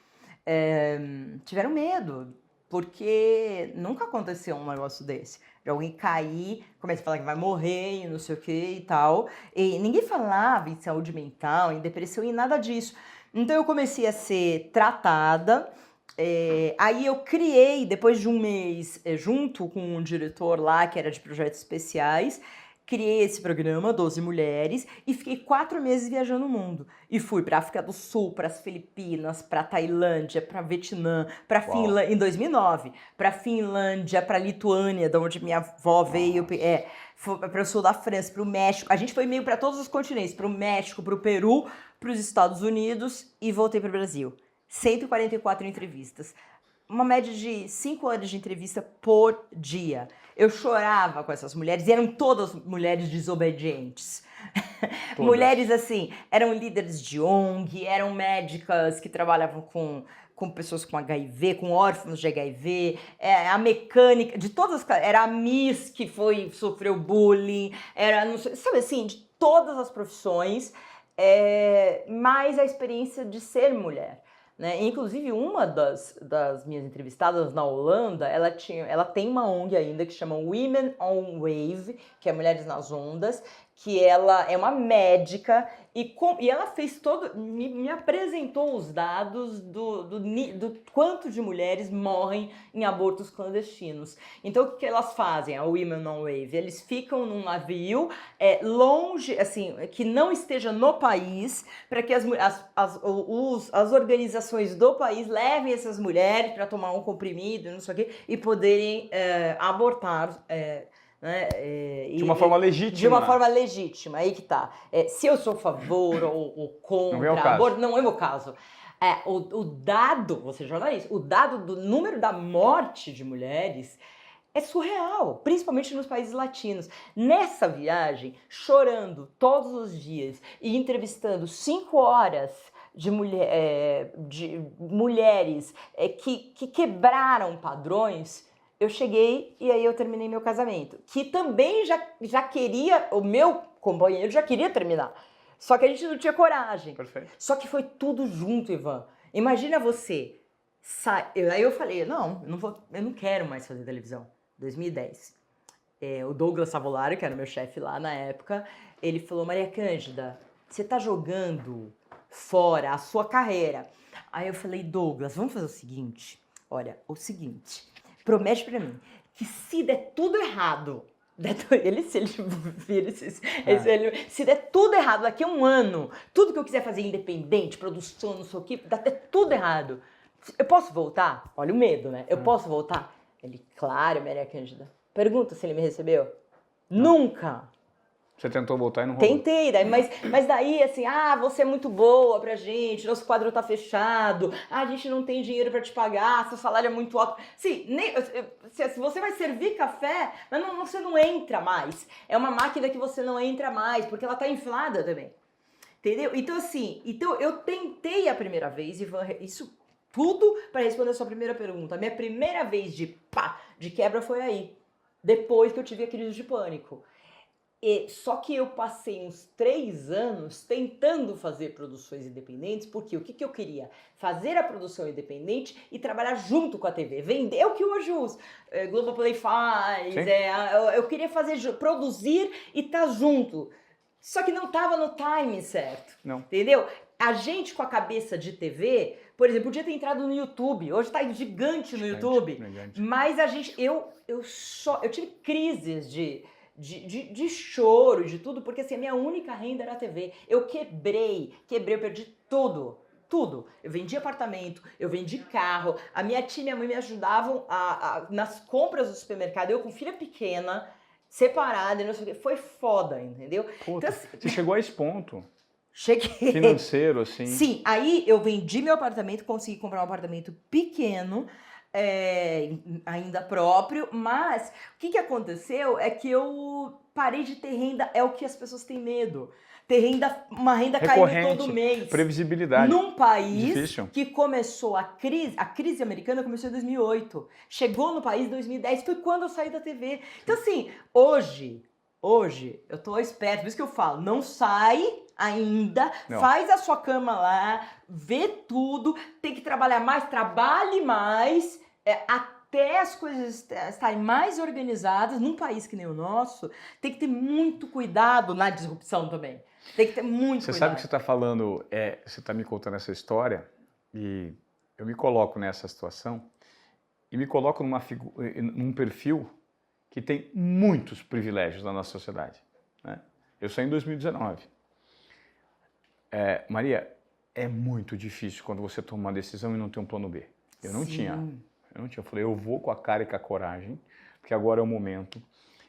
Speaker 2: Tiveram medo, porque nunca aconteceu um negócio desse. De alguém cair, começa a falar que vai morrer e não sei o que e tal. E ninguém falava em saúde mental, em depressão e nada disso. Então eu comecei a ser tratada. Aí eu criei, depois de um mês, junto com um diretor lá, que era de projetos especiais, criei esse programa, 12 Mulheres, e fiquei 4 meses viajando o mundo. E fui para África do Sul, para as Filipinas, para Tailândia, para Vietnã, para Finlândia, em 2009, para Finlândia, para Lituânia, de onde minha avó veio, para o sul da França, para o México. A gente foi meio para todos os continentes, para o México, para o Peru, para os Estados Unidos e voltei para o Brasil. 144 entrevistas. Uma média de 5 horas de entrevista por dia. Eu chorava com essas mulheres, e eram todas mulheres desobedientes. Todas. Mulheres, assim, eram líderes de ONG, eram médicas que trabalhavam com pessoas com HIV, com órfãos de HIV, a mecânica, de todas as... Era a Miss que sofreu bullying, era, não sei, sabe assim, de todas as profissões, mais a experiência de ser mulher. Né? Inclusive, uma das minhas entrevistadas na Holanda, ela tem uma ONG ainda que chama Women on Wave, que é Mulheres nas Ondas, que ela é uma médica e ela fez me apresentou os dados do quanto de mulheres morrem em abortos clandestinos. Então, o que elas fazem, a Women on Wave? Eles ficam num navio longe, assim, que não esteja no país, para que as organizações do país levem essas mulheres para tomar um comprimido, não sei o quê, e poderem abortar. Né?
Speaker 1: De uma forma legítima.
Speaker 2: De uma forma legítima, aí que tá. Se eu sou a favor ou contra aborto, não é o meu caso. O dado, você é jornalista, o dado do número da morte de mulheres é surreal, principalmente nos países latinos. Nessa viagem, chorando todos os dias e entrevistando 5 horas de mulheres que quebraram padrões, eu cheguei e aí eu terminei meu casamento, que também já queria, o meu companheiro já queria terminar, só que a gente não tinha coragem.
Speaker 1: Perfeito.
Speaker 2: Só que foi tudo junto, Ivan. Imagina você, aí eu falei, eu não quero mais fazer televisão, 2010. O Douglas Savolari, que era meu chefe lá na época, ele falou, Maria Cândida, você tá jogando fora a sua carreira. Aí eu falei, Douglas, vamos fazer o seguinte, olha, promete pra mim que se der tudo errado, se der tudo errado daqui a um ano, tudo que eu quiser fazer independente, produção, não sei o que, der tudo errado, eu posso voltar? Olha o medo, né? Eu posso voltar? Ele, claro, Maria Cândida. Pergunta se ele me recebeu. Não. Nunca.
Speaker 1: Você tentou voltar e não rolou?
Speaker 2: Tentei, mas daí assim, você é muito boa pra gente, nosso quadro tá fechado, a gente não tem dinheiro pra te pagar, seu salário é muito alto. Sim, se você vai servir café, mas você não entra mais. É uma máquina que você não entra mais, porque ela tá inflada também. Entendeu? Então assim, eu tentei a primeira vez, Ivan, isso tudo pra responder a sua primeira pergunta. A minha primeira vez de quebra foi aí, depois que eu tive a crise de pânico. Só que eu passei uns 3 anos tentando fazer produções independentes, porque o que eu queria? Fazer a produção independente e trabalhar junto com a TV, vender o que hoje o Globoplay faz, eu queria produzir e estar junto. Só que não estava no time certo, não. Entendeu? A gente com a cabeça de TV, por exemplo, podia ter entrado no YouTube, hoje está gigante no YouTube, mas eu tive crises de choro, de tudo, porque assim, a minha única renda era a TV. Eu quebrei, eu perdi tudo. Eu vendi apartamento, eu vendi carro, a minha tia e minha mãe me ajudavam nas compras do supermercado, eu com filha pequena, separada, não sei o que, foi foda, entendeu?
Speaker 1: Puta, então, assim, você chegou a esse ponto?
Speaker 2: Cheguei.
Speaker 1: Financeiro, assim?
Speaker 2: Sim, aí eu vendi meu apartamento, consegui comprar um apartamento pequeno, ainda próprio, mas o que aconteceu é que eu parei de ter renda, é o que as pessoas têm medo. Ter renda, uma renda caindo todo mês.
Speaker 1: Previsibilidade.
Speaker 2: Num país
Speaker 1: difícil.
Speaker 2: que começou a crise americana começou em 2008. Chegou no país em 2010, foi quando eu saí da TV. Então assim, hoje eu tô esperto, por isso que eu falo, não sai ainda, faz a sua cama lá, vê tudo, tem que trabalhar mais, trabalhe mais, até as coisas estarem mais organizadas. Num país que nem o nosso, tem que ter muito cuidado na disrupção também. Tem que ter muito cuidado.
Speaker 1: Você sabe que você está falando, você está me contando essa história e eu me coloco nessa situação e me coloco num perfil que tem muitos privilégios na nossa sociedade, né? Eu saí em 2019. Maria, é muito difícil quando você toma uma decisão e não tem um plano B. Eu não tinha. Eu falei, eu vou com a cara e com a coragem, porque agora é o momento.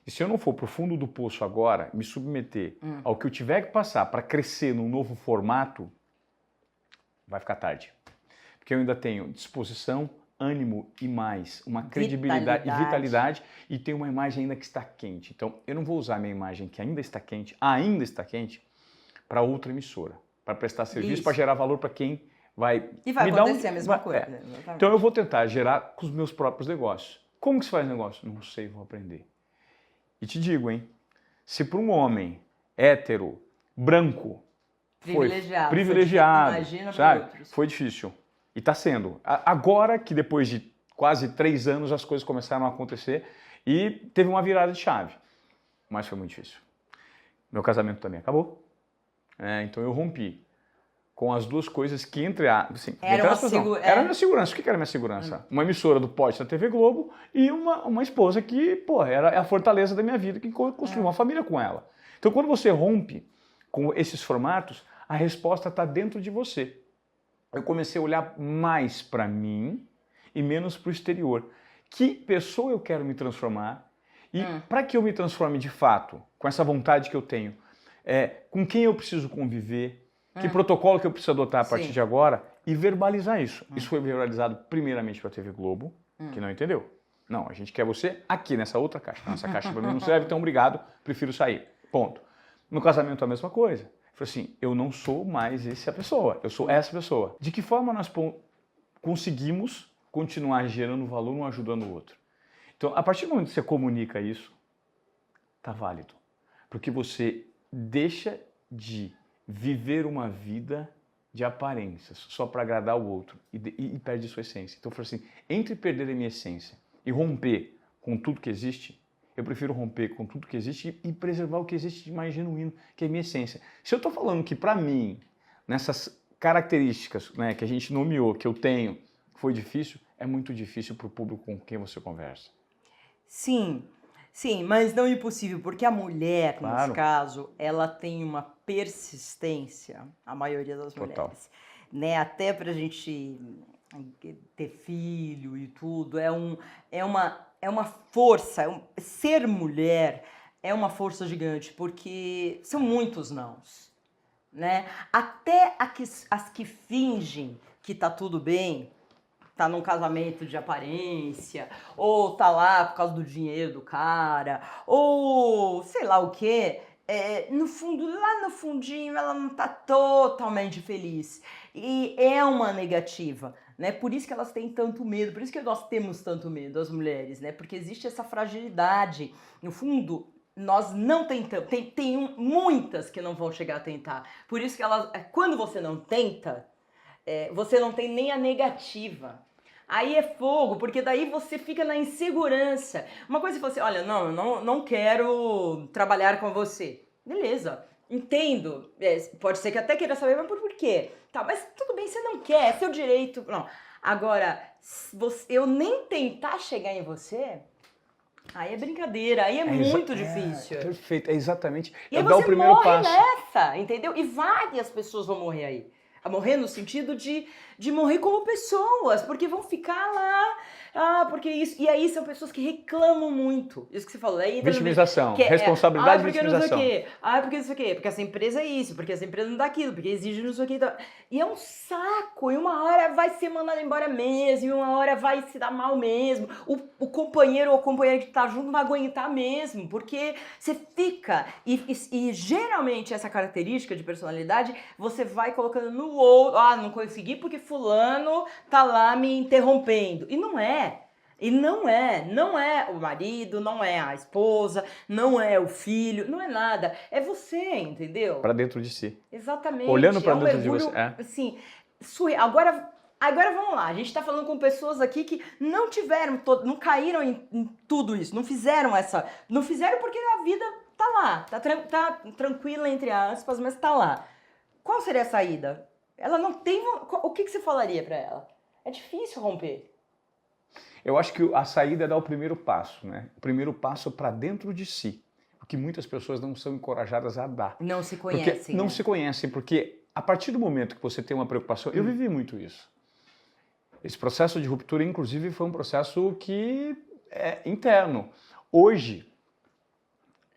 Speaker 1: E se eu não for para o fundo do poço agora, me submeter ao que eu tiver que passar para crescer num novo formato, vai ficar tarde. Porque eu ainda tenho disposição, ânimo e mais, uma credibilidade e vitalidade, e tenho uma imagem ainda que está quente. Então, eu não vou usar a minha imagem que ainda está quente, para outra emissora, para prestar serviço, para gerar valor para quem vai...
Speaker 2: E vai acontecer a mesma coisa.
Speaker 1: Então, eu vou tentar gerar com os meus próprios negócios. Como que se faz negócio? Não sei, vou aprender. E te digo, hein, se para um homem hétero, branco, privilegiado,
Speaker 2: imagina
Speaker 1: sabe?
Speaker 2: Para outros.
Speaker 1: Foi difícil. E está sendo. Agora que depois de quase 3 anos as coisas começaram a acontecer e teve uma virada de chave. Mas foi muito difícil. Meu casamento também acabou. Então eu rompi com as duas coisas que era a minha segurança. O que era a minha segurança? Uma emissora do Pod da TV Globo e uma esposa que, era a fortaleza da minha vida, que construiu uma família com ela. Então quando você rompe com esses formatos, a resposta está dentro de você. Eu comecei a olhar mais para mim e menos para o exterior. Que pessoa eu quero me transformar? E para que eu me transforme de fato, com essa vontade que eu tenho, com quem eu preciso conviver, que protocolo que eu preciso adotar a partir de agora, e verbalizar isso. Isso foi verbalizado primeiramente para a TV Globo, que não entendeu. Não, a gente quer você aqui nessa outra caixa. Nossa caixa para mim não serve, então obrigado, prefiro sair. Ponto. No casamento a mesma coisa. Falei assim, eu não sou mais essa pessoa, eu sou essa pessoa. De que forma nós conseguimos continuar gerando valor, um ajudando o outro? Então, a partir do momento que você comunica isso, tá válido. Porque você deixa de viver uma vida de aparências, só para agradar o outro, e perde sua essência. Então, eu falei assim, entre perder a minha essência e romper com tudo que existe, eu prefiro romper com tudo que existe e preservar o que existe de mais genuíno, que é a minha essência. Se eu estou falando que para mim, nessas características, né, que a gente nomeou, que eu tenho, foi difícil, é muito difícil para o público com quem você conversa.
Speaker 2: Sim, mas não impossível, porque a mulher, nesse caso, ela tem uma persistência, a maioria das mulheres, né? Até pra gente ter filho e tudo, é uma força, ser mulher é uma força gigante, porque são muitos nãos, né? Até as que fingem que tá tudo bem, tá num casamento de aparência, ou tá lá por causa do dinheiro do cara, ou sei lá o quê, no fundo, lá no fundinho, ela não tá totalmente feliz. E é uma negativa, né? Por isso que elas têm tanto medo, por isso que nós temos tanto medo, as mulheres, né? Porque existe essa fragilidade. No fundo, nós não tentamos, tem muitas que não vão chegar a tentar. Por isso que quando você não tenta, você não tem nem a negativa. Aí é fogo, porque daí você fica na insegurança. Uma coisa é você, olha, não quero trabalhar com você. Beleza, entendo. Pode ser que até queira saber, mas por quê? Tá, mas tudo bem, você não quer, é seu direito. Não. Agora, eu nem tentar chegar em você, aí é brincadeira, aí é muito difícil.
Speaker 1: Perfeito, é exatamente.
Speaker 2: E aí
Speaker 1: dar o primeiro passo.
Speaker 2: Nessa, entendeu? E várias pessoas vão morrer aí. A morrer no sentido de morrer como pessoas, porque vão ficar lá porque isso. E aí são pessoas que reclamam muito. Isso que você falou. Aí
Speaker 1: Vitimização, responsabilidade e vitimização.
Speaker 2: Não sei o quê. Porque não sei o quê. Porque essa empresa é isso, porque essa empresa não dá aquilo, porque exige não sei o quê. E é um saco. E uma hora vai ser mandado embora mesmo, e uma hora vai se dar mal mesmo. O companheiro ou a companheira que tá junto não vai aguentar mesmo, porque você fica. E geralmente essa característica de personalidade você vai colocando no outro. Não consegui porque fulano tá lá me interrompendo. E não é. Não é o marido, não é a esposa, não é o filho, não é nada. É você, entendeu?
Speaker 1: Pra dentro de si.
Speaker 2: Exatamente.
Speaker 1: Olhando pra dentro de você.
Speaker 2: Assim, Agora vamos lá, a gente tá falando com pessoas aqui que não tiveram, não caíram em tudo isso, não fizeram porque a vida tá lá, tá tranquila entre aspas, mas tá lá. Qual seria a saída? Ela não tem, o que você falaria pra ela? É difícil romper.
Speaker 1: Eu acho que a saída é dar o primeiro passo, né? O primeiro passo para dentro de si, porque muitas pessoas não são encorajadas a dar.
Speaker 2: Não se conhecem.
Speaker 1: Não se conhecem, porque a partir do momento que você tem uma preocupação, eu vivi muito isso. Esse processo de ruptura, inclusive, foi um processo que é interno. Hoje,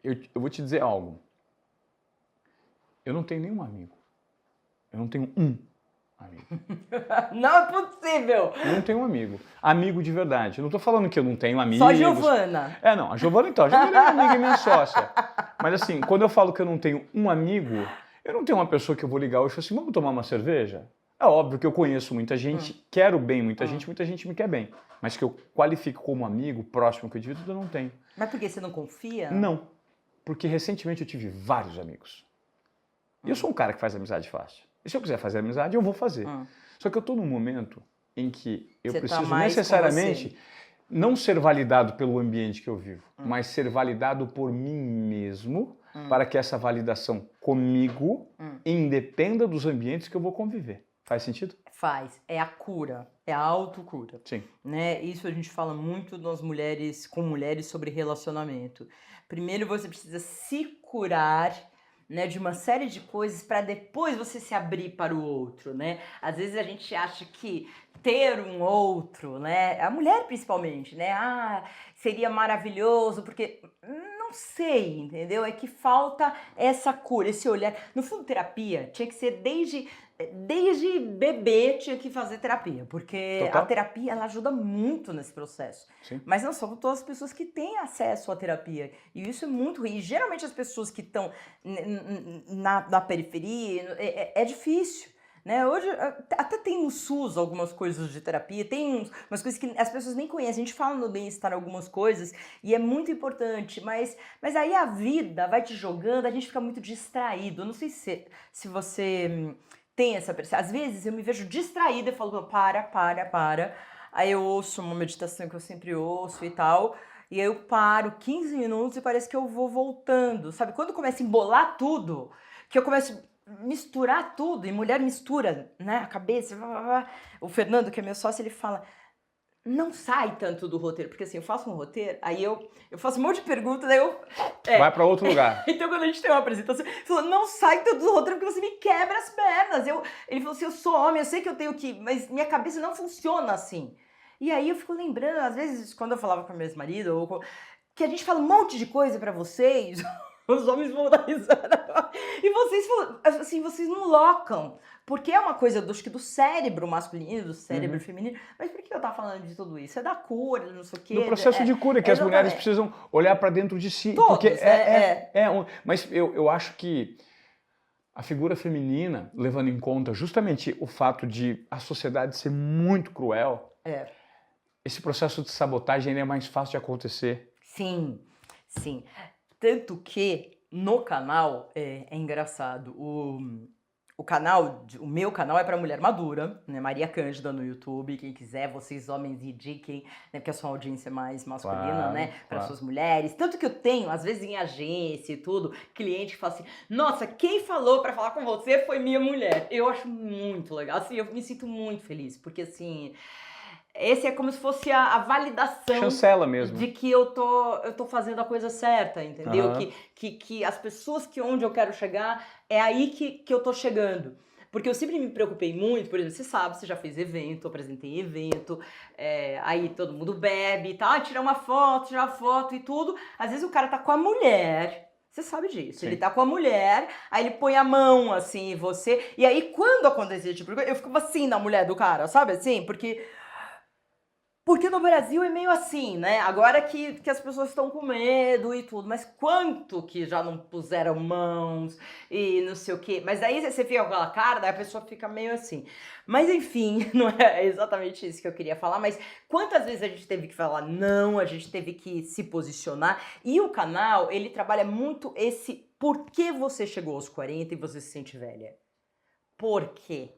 Speaker 1: eu vou te dizer algo. Eu não tenho nenhum amigo. Eu não tenho um amigo.
Speaker 2: Não é possível!
Speaker 1: Eu não tenho um amigo. Amigo de verdade. Eu não tô falando que eu não tenho amigos.
Speaker 2: Só a Giovana.
Speaker 1: Não. A Giovana, então. A Giovana é minha amiga e minha sócia. Mas assim, quando eu falo que eu não tenho um amigo, eu não tenho uma pessoa que eu vou ligar hoje e falar assim, vamos tomar uma cerveja? É óbvio que eu conheço muita gente, quero bem muita gente me quer bem. Mas que eu qualifico como amigo, próximo que eu divido, eu não tenho.
Speaker 2: Mas por que você não confia?
Speaker 1: Não. Porque recentemente eu tive vários amigos. E eu sou um cara que faz amizade fácil. E se eu quiser fazer amizade, eu vou fazer. Só que eu estou num momento em que eu preciso necessariamente não ser validado pelo ambiente que eu vivo, mas ser validado por mim mesmo, para que essa validação comigo independa dos ambientes que eu vou conviver. Faz sentido?
Speaker 2: Faz. É a cura. É a autocura.
Speaker 1: Sim.
Speaker 2: Né? Isso a gente fala muito com mulheres sobre relacionamento. Primeiro você precisa se curar, né, de uma série de coisas para depois você se abrir para o outro, né? Às vezes a gente acha que ter um outro, né, a mulher principalmente, né, seria maravilhoso, porque não sei, entendeu? É que falta essa cura, esse olhar. No fundo, terapia tinha que ser desde bebê tinha que fazer terapia, porque
Speaker 1: Total.
Speaker 2: A terapia ela ajuda muito nesse processo.
Speaker 1: Sim.
Speaker 2: Mas não são todas as pessoas que têm acesso à terapia. E isso é muito ruim. E geralmente as pessoas que estão na periferia, é difícil. Né? Hoje até tem no SUS algumas coisas de terapia, tem umas coisas que as pessoas nem conhecem. A gente fala no bem-estar algumas coisas e é muito importante, mas aí a vida vai te jogando, a gente fica muito distraído. Eu não sei se você tem essa percepção. Às vezes eu me vejo distraída e falo, para. Aí eu ouço uma meditação que eu sempre ouço e tal, e aí eu paro 15 minutos e parece que eu vou voltando, sabe? Quando começa a embolar tudo, que eu começo misturar tudo, e mulher mistura, né, a cabeça, o Fernando, que é meu sócio, ele fala, não sai tanto do roteiro, porque assim, eu faço um roteiro, aí eu faço um monte de perguntas, daí eu...
Speaker 1: Vai pra outro lugar.
Speaker 2: Então quando a gente tem uma apresentação, ele falou, não sai tanto do roteiro porque você me quebra as pernas. Ele falou assim, eu sou homem, eu sei que eu tenho que... Mas minha cabeça não funciona assim. E aí eu fico lembrando, às vezes, quando eu falava com meu ex-marido, que a gente fala um monte de coisa pra vocês... Os homens vão dar risada. E vocês falam, assim, vocês não locam. Porque é uma coisa do cérebro masculino, do cérebro feminino. Mas por que eu tava falando de tudo isso? É da cura, não sei o quê.
Speaker 1: Do processo de cura, que as mulheres precisam olhar para dentro de si.
Speaker 2: Todos,
Speaker 1: porque mas eu acho que a figura feminina, levando em conta justamente o fato de a sociedade ser muito cruel, esse processo de sabotagem é mais fácil de acontecer.
Speaker 2: Sim. Tanto que no canal, é engraçado, o meu canal é para mulher madura, né? Maria Cândida no YouTube, quem quiser, vocês homens indiquem, né? Porque a sua audiência é mais masculina,
Speaker 1: claro,
Speaker 2: né? Para
Speaker 1: claro.
Speaker 2: suas mulheres. Tanto que eu tenho, às vezes em agência e tudo, cliente que fala assim, nossa, quem falou para falar com você foi minha mulher. Eu acho muito legal, assim, eu me sinto muito feliz, porque assim... Esse é como se fosse a validação
Speaker 1: chancela mesmo.
Speaker 2: De que eu tô fazendo a coisa certa, entendeu? Que as pessoas onde eu quero chegar, é aí que eu tô chegando. Porque eu sempre me preocupei muito, por exemplo, você sabe, você já fez evento, eu apresentei evento, aí todo mundo bebe e tal, tira uma foto e tudo. Às vezes o cara tá com a mulher, você sabe disso,
Speaker 1: Sim.
Speaker 2: ele tá com a mulher, aí ele põe a mão assim em você, e aí quando acontecia tipo, eu ficava assim na mulher do cara, sabe assim? Porque no Brasil é meio assim, né? Agora que as pessoas estão com medo e tudo, mas quanto que já não puseram mãos e não sei o quê. Mas daí você fica com aquela cara, daí a pessoa fica meio assim. Mas enfim, não é exatamente isso que eu queria falar, mas quantas vezes a gente teve que falar não, a gente teve que se posicionar. E o canal, ele trabalha muito esse por que você chegou aos 40 e você se sente velha. Por quê?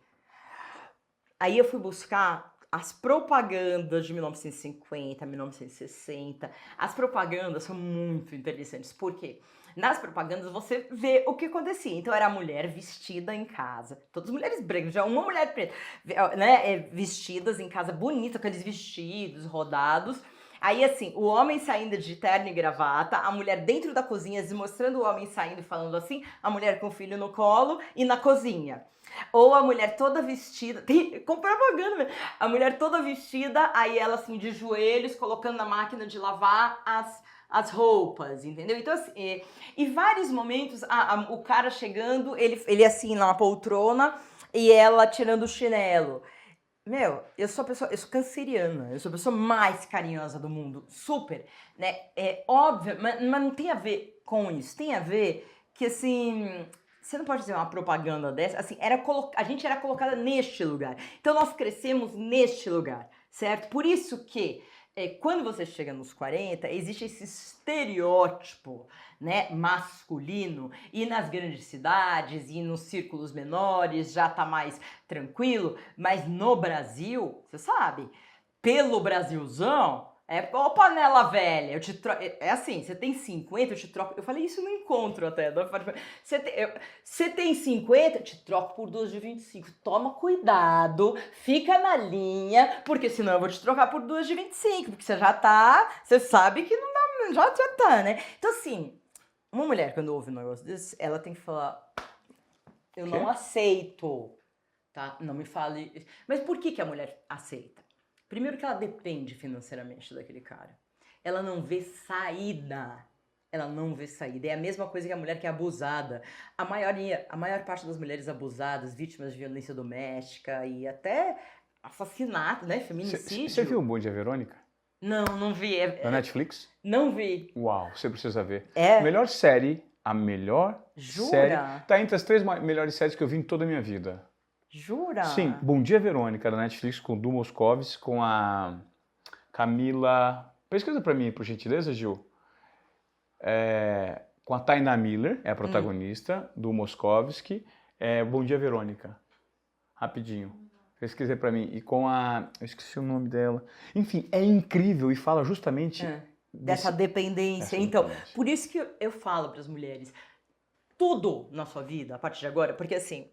Speaker 2: Aí eu fui buscar as propagandas de 1950, 1960. As propagandas são muito interessantes. Por quê? Nas propagandas você vê o que acontecia. Então era a mulher vestida em casa. Todas as mulheres brancas, já uma mulher preta, né? Vestidas em casa, bonita, aqueles vestidos rodados. Aí, assim, o homem saindo de terno e gravata, a mulher dentro da cozinha, mostrando o homem saindo e falando assim, a mulher com o filho no colo e na cozinha. Ou a mulher toda vestida, com propaganda mesmo, a mulher toda vestida, aí ela assim de joelhos, colocando na máquina de lavar as roupas, entendeu? Então assim, e vários momentos, o cara chegando, ele assim na poltrona e ela tirando o chinelo. Meu, eu sou canceriana, eu sou a pessoa mais carinhosa do mundo, super, né? É óbvio, mas não tem a ver com isso, tem a ver que assim, você não pode dizer uma propaganda dessa, assim, a gente era colocada neste lugar, então nós crescemos neste lugar, certo? Por isso que quando você chega nos 40, existe esse estereótipo, né, masculino, e nas grandes cidades e nos círculos menores já tá mais tranquilo, mas no Brasil, você sabe, pelo Brasilzão, ó panela velha, eu te troco, é assim, você tem 50, eu te troco, eu falei isso no encontro até, você tem 50, eu te troco por 2 de 25, toma cuidado, fica na linha, porque senão eu vou te trocar por 2 de 25, porque você sabe que não dá, já tá, né? Então assim, uma mulher quando ouve um negócio desse, ela tem que falar, eu não aceito, tá? Não me fale, mas por que a mulher aceita? Primeiro que ela depende financeiramente daquele cara. Ela não vê saída. Ela não vê saída. É a mesma coisa que a mulher que é abusada. A maior parte das mulheres abusadas, vítimas de violência doméstica e até assassinato, né? Feminicídio.
Speaker 1: Você viu o Bom Dia Verônica?
Speaker 2: Não vi.
Speaker 1: Na Netflix?
Speaker 2: Não vi.
Speaker 1: Uau, você precisa ver.
Speaker 2: É?
Speaker 1: Melhor série, a melhor
Speaker 2: Jura?
Speaker 1: série. Tá entre as 3 melhores séries que eu vi em toda a minha vida.
Speaker 2: Jura?
Speaker 1: Sim, Bom Dia Verônica, da Netflix, com o Du Moscovis, com a Camila... Pesquisa pra mim, por gentileza, Gil. Com a Taina Miller, é a protagonista, do Moskovski. Bom Dia Verônica. Rapidinho. Pesquisei pra mim. E com a... Eu esqueci o nome dela. Enfim, é incrível e fala justamente...
Speaker 2: Dessa dependência. Então, por isso que eu falo pras mulheres... Tudo na sua vida, a partir de agora, porque assim,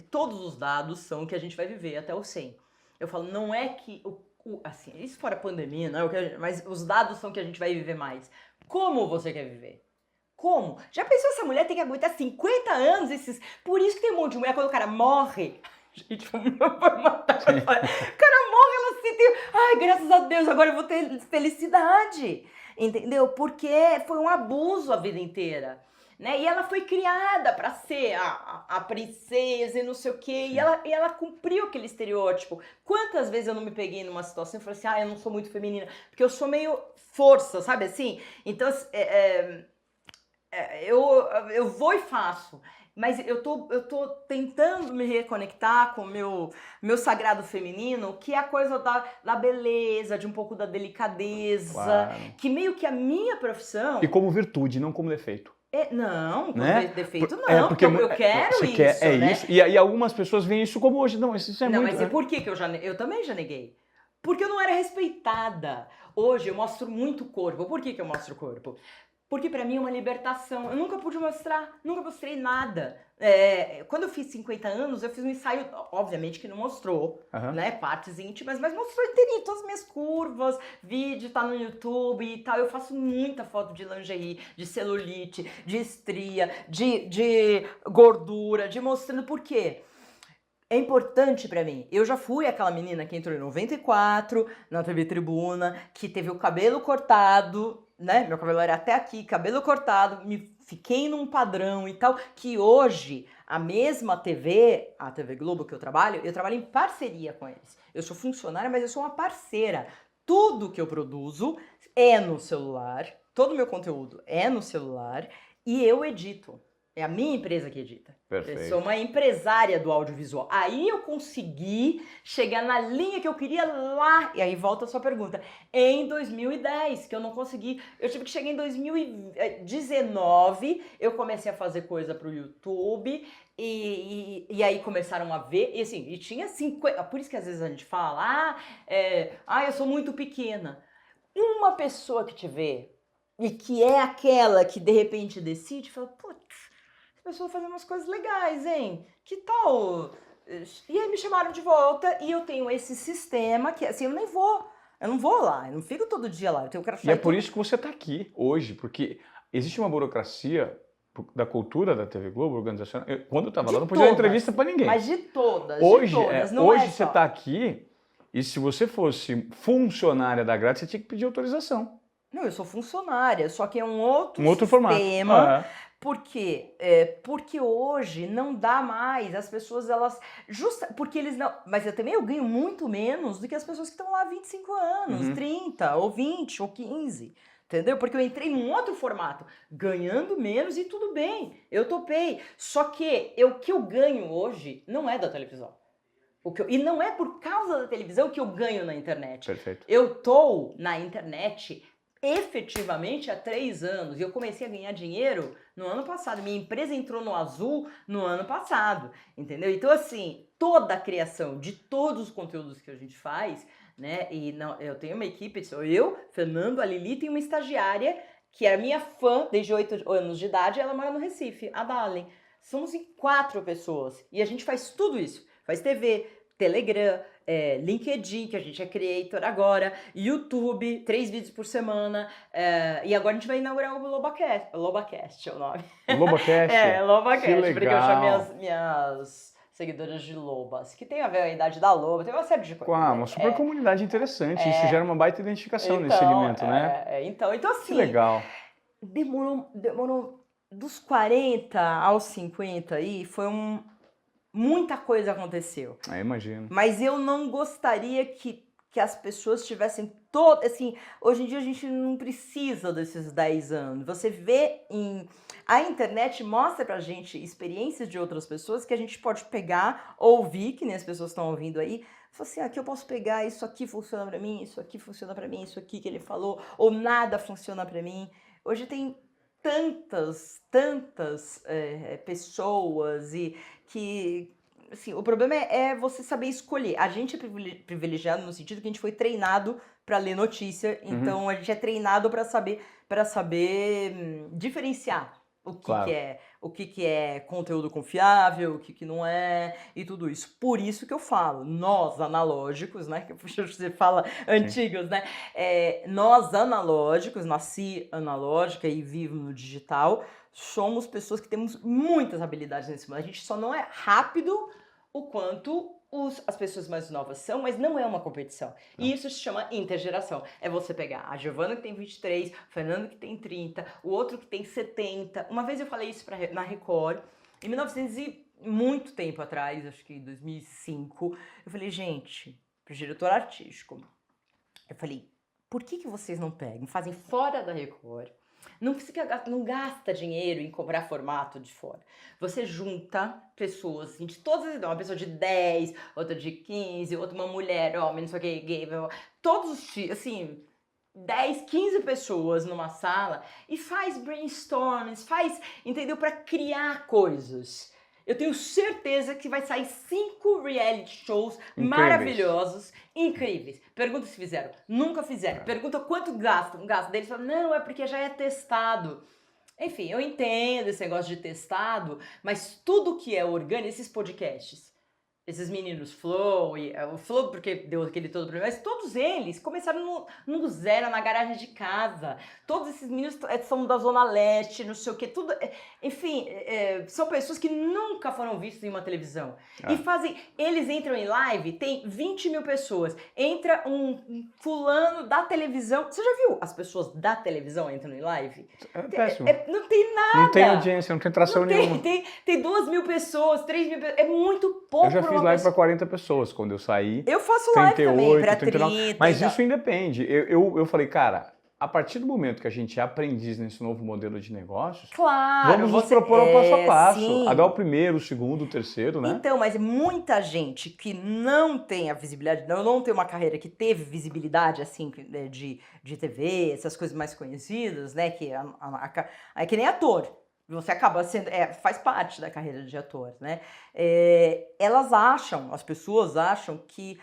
Speaker 2: todos os dados são que a gente vai viver até o 100. Eu falo, não é que, assim, isso fora a pandemia, não é o que mas os dados são que a gente vai viver mais. Como você quer viver? Como? Já pensou essa mulher tem que aguentar 50 anos, por isso que tem um monte de mulher, quando o cara morre, gente, vai matar, o cara morre, ela se sente, ai, graças a Deus, agora eu vou ter felicidade, entendeu? Porque foi um abuso a vida inteira. Né? E ela foi criada para ser a princesa e não sei o quê, e ela cumpriu aquele estereótipo. Quantas vezes eu não me peguei numa situação e falei assim, eu não sou muito feminina, porque eu sou meio força, sabe assim? Então, eu vou e faço, mas eu tô tentando me reconectar com o meu sagrado feminino, que é a coisa da beleza, de um pouco da delicadeza, claro. Que meio que a minha profissão...
Speaker 1: E como virtude, não como defeito.
Speaker 2: Não,
Speaker 1: né?
Speaker 2: Defeito não, porque eu quero isso, né?
Speaker 1: Isso. E algumas pessoas veem isso como hoje, não, isso é
Speaker 2: não,
Speaker 1: muito...
Speaker 2: Não, mas e por que eu também já neguei? Porque eu não era respeitada. Hoje eu mostro muito corpo. Por que eu mostro corpo? Porque pra mim é uma libertação. Eu nunca pude mostrar, nunca mostrei nada. Quando eu fiz 50 anos, eu fiz um ensaio, obviamente que não mostrou, né, partes íntimas, mas mostrou inteirinho, todas as minhas curvas, vídeo tá no YouTube e tal. Eu faço muita foto de lingerie, de celulite, de estria, de gordura, de mostrando por quê. é importante pra mim. Eu já fui aquela menina que entrou em 94 na TV Tribuna, que teve o cabelo cortado, né? Meu cabelo era até aqui, cabelo cortado, fiquei num padrão e tal, que hoje a mesma TV, a TV Globo que eu trabalho em parceria com eles. Eu sou funcionária, mas eu sou uma parceira. Tudo que eu produzo é no celular, todo o meu conteúdo é no celular e eu edito. É a minha empresa que edita.
Speaker 1: Perfeito.
Speaker 2: Eu sou uma empresária do audiovisual. Aí eu consegui chegar na linha que eu queria lá. E aí volta a sua pergunta. Em 2010, que eu não consegui. Eu tive que chegar em 2019. Eu comecei a fazer coisa pro YouTube. E aí começaram a ver. E assim, e tinha 50. Por isso que às vezes a gente fala: eu sou muito pequena. Uma pessoa que te vê e que é aquela que de repente decide, fala: putz, pessoa fazendo umas coisas legais, hein? Que tal? E aí me chamaram de volta e eu tenho esse sistema que, assim, eu não vou lá, eu não fico todo dia lá. Eu tenho
Speaker 1: E é por isso que você está aqui hoje, porque existe uma burocracia da cultura da TV Globo, organizacional. Quando eu estava lá, não podia dar entrevista para ninguém.
Speaker 2: Mas de todas,
Speaker 1: hoje,
Speaker 2: não
Speaker 1: hoje
Speaker 2: é
Speaker 1: você está aqui e se você fosse funcionária da grade, você tinha que pedir autorização.
Speaker 2: Não, eu sou funcionária, só que é um outro
Speaker 1: sistema.
Speaker 2: Formato. Por quê? Porque hoje não dá mais, as pessoas porque eles não... Mas eu ganho muito menos do que as pessoas que estão lá há 25 anos, 30, ou 20, ou 15, entendeu? Porque eu entrei num outro formato, ganhando menos e tudo bem, eu topei. Só que o que eu ganho hoje não é da televisão. E não é por causa da televisão que eu ganho na internet.
Speaker 1: Perfeito.
Speaker 2: Eu tô na internet efetivamente há 3 anos e eu comecei a ganhar dinheiro no ano passado. Minha empresa entrou no azul no ano passado, entendeu? Então, assim, toda a criação de todos os conteúdos que a gente faz, né? E não, eu tenho uma equipe, sou eu, Fernando, a Lili, tem uma estagiária que é minha fã desde 8 anos de idade, ela mora no Recife, a Dalen. Somos em 4 pessoas e a gente faz tudo isso. Faz TV, Telegram, LinkedIn, que a gente é creator agora, YouTube, 3 vídeos por semana, e agora a gente vai inaugurar o Lobacast é o nome.
Speaker 1: Lobacast?
Speaker 2: Lobacast, porque eu chamo minhas seguidoras de lobas, que tem a ver a idade da loba, tem uma série de coisas.
Speaker 1: Uma super comunidade interessante, isso gera uma baita identificação nesse segmento, né?
Speaker 2: Então assim...
Speaker 1: Que legal.
Speaker 2: Demorou dos 40 aos 50 aí, foi muita coisa aconteceu.
Speaker 1: Imagino.
Speaker 2: Mas eu não gostaria que as pessoas tivessem assim, hoje em dia a gente não precisa desses 10 anos. Você vê a internet mostra pra gente experiências de outras pessoas que a gente pode pegar, ouvir, que nem as pessoas estão ouvindo aí. Falar assim, aqui eu posso pegar, isso aqui funciona pra mim, isso aqui funciona pra mim, isso aqui que ele falou, ou nada funciona pra mim. Hoje tem tantas pessoas e que... Assim, o problema é você saber escolher. A gente é privilegiado no sentido que a gente foi treinado para ler notícia, então a gente é treinado para saber diferenciar o que é conteúdo confiável, o que não é, e tudo isso. Por isso que eu falo, nós analógicos, né? Que você fala antigos, sim, né? Nós analógicos, nasci analógica e vivo no digital, somos pessoas que temos muitas habilidades nesse mundo. A gente só não é rápido o quanto as pessoas mais novas são, mas não é uma competição. Não. E isso se chama intergeração. É você pegar a Giovana que tem 23, o Fernando que tem 30, o outro que tem 70. Uma vez eu falei isso na Record, em 1900 e muito tempo atrás, acho que em 2005, eu falei, gente, pro diretor artístico, eu falei, por que vocês não pegam, fazem fora da Record? Não gasta dinheiro em comprar formato de fora. Você junta pessoas assim, de todas as idades, uma pessoa de 10, outra de 15, outra uma mulher, homem, não sei o que, gay, todos os tipos, assim, 10, 15 pessoas numa sala e faz brainstorms, entendeu? Para criar coisas. Eu tenho certeza que vai sair 5 reality shows maravilhosos, incríveis. Pergunta se fizeram. Nunca fizeram. Pergunta quanto gastam. Gasto deles falam, não, é porque já é testado. Enfim, eu entendo esse negócio de testado, mas tudo que é orgânico, esses podcasts, esses meninos Flow, o Flow porque deu aquele todo problema, mas todos eles começaram no zero, na garagem de casa. Todos esses meninos são da Zona Leste, não sei o que, tudo. Enfim, são pessoas que nunca foram vistas em uma televisão. E eles entram em live, tem 20 mil pessoas. Entra um fulano da televisão. Você já viu as pessoas da televisão entrando em live?
Speaker 1: É péssimo.
Speaker 2: Não tem nada.
Speaker 1: Não tem audiência, não tem tração nenhuma.
Speaker 2: Tem 2 mil pessoas, 3 mil pessoas. É muito pouco.
Speaker 1: Eu já fiz live para 40 pessoas quando eu saí.
Speaker 2: Eu faço live
Speaker 1: 38,
Speaker 2: também para
Speaker 1: 39.
Speaker 2: 30.
Speaker 1: Mas isso independe. Eu falei, cara, a partir do momento que a gente é aprendiz nesse novo modelo de negócios,
Speaker 2: claro,
Speaker 1: vamos nos propor um passo a passo.
Speaker 2: Sim.
Speaker 1: A dar o primeiro, o segundo, o terceiro, né?
Speaker 2: Então, mas muita gente que não tem a visibilidade, não tem uma carreira que teve visibilidade, assim, de TV, essas coisas mais conhecidas, né? Que é que nem ator. Você acaba sendo, faz parte da carreira de ator, né? As pessoas acham que,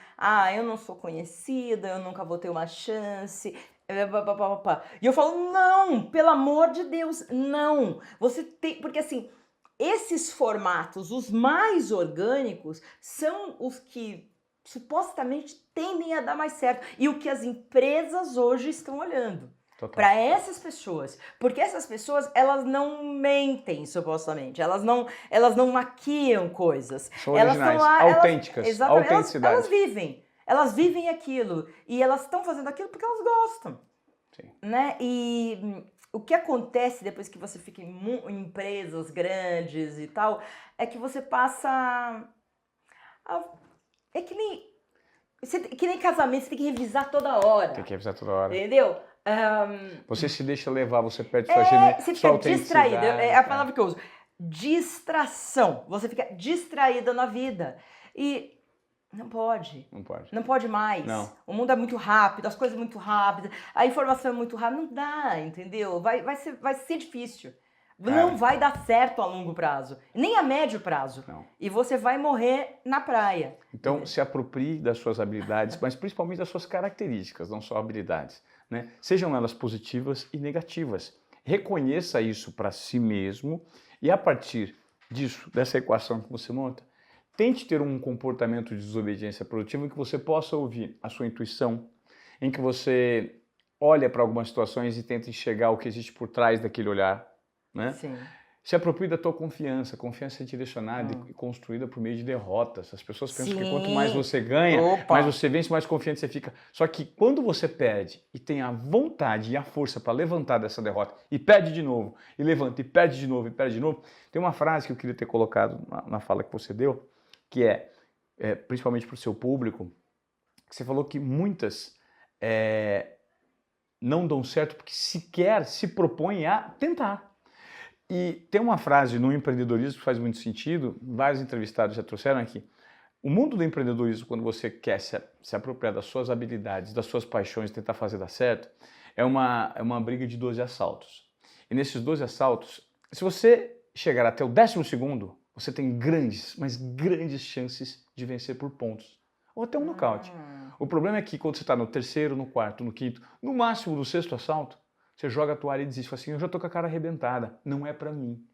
Speaker 2: eu não sou conhecida, eu nunca vou ter uma chance. E eu falo, não, pelo amor de Deus, não. Você tem, porque assim, esses formatos, os mais orgânicos, são os que supostamente tendem a dar mais certo. E o que as empresas hoje estão olhando. Para essas pessoas, porque essas pessoas, elas não mentem, supostamente, elas não maquiam coisas.
Speaker 1: São originais, autênticas,
Speaker 2: exatamente,
Speaker 1: autenticidade.
Speaker 2: Elas vivem aquilo, e elas estão fazendo aquilo porque elas gostam.
Speaker 1: Sim.
Speaker 2: Né? E o que acontece depois que você fica em empresas grandes e tal, é que você passa... É que nem casamento, você tem que revisar toda hora.
Speaker 1: Tem que revisar toda hora.
Speaker 2: Entendeu?
Speaker 1: Você se deixa levar, você perde sua genuinidade.
Speaker 2: Você fica distraído, é a palavra que eu uso. Distração. Você fica distraída na vida. E não pode. Não pode. Não pode mais.
Speaker 1: Não.
Speaker 2: O mundo é muito rápido, as coisas muito rápidas, a informação é muito rápida. Não dá, entendeu? Vai ser difícil. Não vai dar certo a longo prazo, nem a médio prazo.
Speaker 1: Não.
Speaker 2: E você vai morrer na praia.
Speaker 1: Então, se aproprie das suas habilidades, mas principalmente das suas características, não só habilidades, né? Sejam elas positivas e negativas. Reconheça isso para si mesmo e, a partir disso, dessa equação que você monta, tente ter um comportamento de desobediência produtiva em que você possa ouvir a sua intuição, em que você olha para algumas situações e tenta enxergar o que existe por trás daquele olhar, né?
Speaker 2: Sim.
Speaker 1: Se aproprie da tua confiança. Confiança é direcionada e construída por meio de derrotas. As pessoas pensam que quanto mais você ganha, mais você vence, mais confiante você fica. Só que quando você perde e tem a vontade e a força para levantar dessa derrota e perde de novo, e levanta e perde de novo e perde de novo, tem uma frase que eu queria ter colocado na fala que você deu, que principalmente para o seu público, que você falou que muitas não dão certo porque sequer se propõem a tentar. E tem uma frase no empreendedorismo que faz muito sentido, vários entrevistados já trouxeram aqui. O mundo do empreendedorismo, quando você quer se apropriar das suas habilidades, das suas paixões e tentar fazer dar certo, é uma briga de 12 assaltos. E nesses 12 assaltos, se você chegar até o 12º, você tem grandes, mas grandes chances de vencer por pontos. Ou até um nocaute. O problema é que quando você está no 3º, no 4º, no 5º, no máximo no 6º assalto, você joga a toalha e desiste. Fala assim, eu já estou com a cara arrebentada. Não é para mim.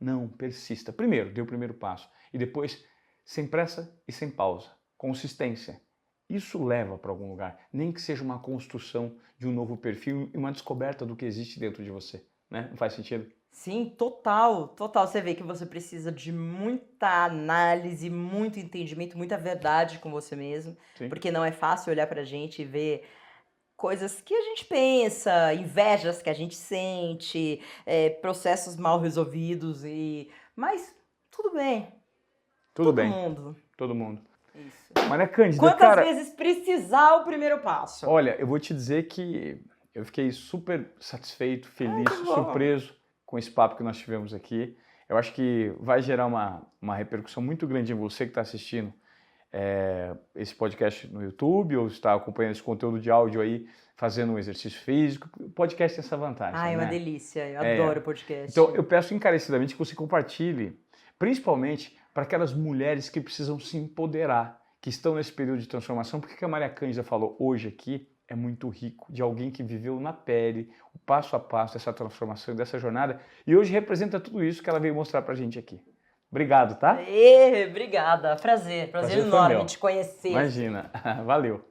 Speaker 1: Não, persista. Primeiro, dê o primeiro passo. E depois, sem pressa e sem pausa. Consistência. Isso leva para algum lugar. Nem que seja uma construção de um novo perfil e uma descoberta do que existe dentro de você. Né? Não faz sentido?
Speaker 2: Sim, total, total. Você vê que você precisa de muita análise, muito entendimento, muita verdade com você mesmo.
Speaker 1: Sim.
Speaker 2: Porque não é fácil olhar pra gente e ver coisas que a gente pensa, invejas que a gente sente, processos mal resolvidos, mas tudo bem.
Speaker 1: Tudo bem.
Speaker 2: Mundo.
Speaker 1: Todo mundo.
Speaker 2: Isso.
Speaker 1: Maria Cândida,
Speaker 2: Quantas vezes precisar o primeiro passo?
Speaker 1: Olha, eu vou te dizer que eu fiquei super satisfeito, feliz, surpreso com esse papo que nós tivemos aqui. Eu acho que vai gerar uma repercussão muito grande em você que está assistindo esse podcast no YouTube ou está acompanhando esse conteúdo de áudio aí, fazendo um exercício físico. O podcast tem essa vantagem.
Speaker 2: É uma delícia. Eu adoro podcast.
Speaker 1: Então, eu peço encarecidamente que você compartilhe, principalmente para aquelas mulheres que precisam se empoderar, que estão nesse período de transformação. Porque o que a Maria Cândida falou hoje aqui é muito rico, de alguém que viveu na pele, o passo a passo dessa transformação, dessa jornada, e hoje representa tudo isso que ela veio mostrar para a gente aqui. Obrigado, tá?
Speaker 2: Obrigada, prazer
Speaker 1: Prazer foi
Speaker 2: enorme
Speaker 1: meu.
Speaker 2: te conhecer.
Speaker 1: Imagina. Valeu.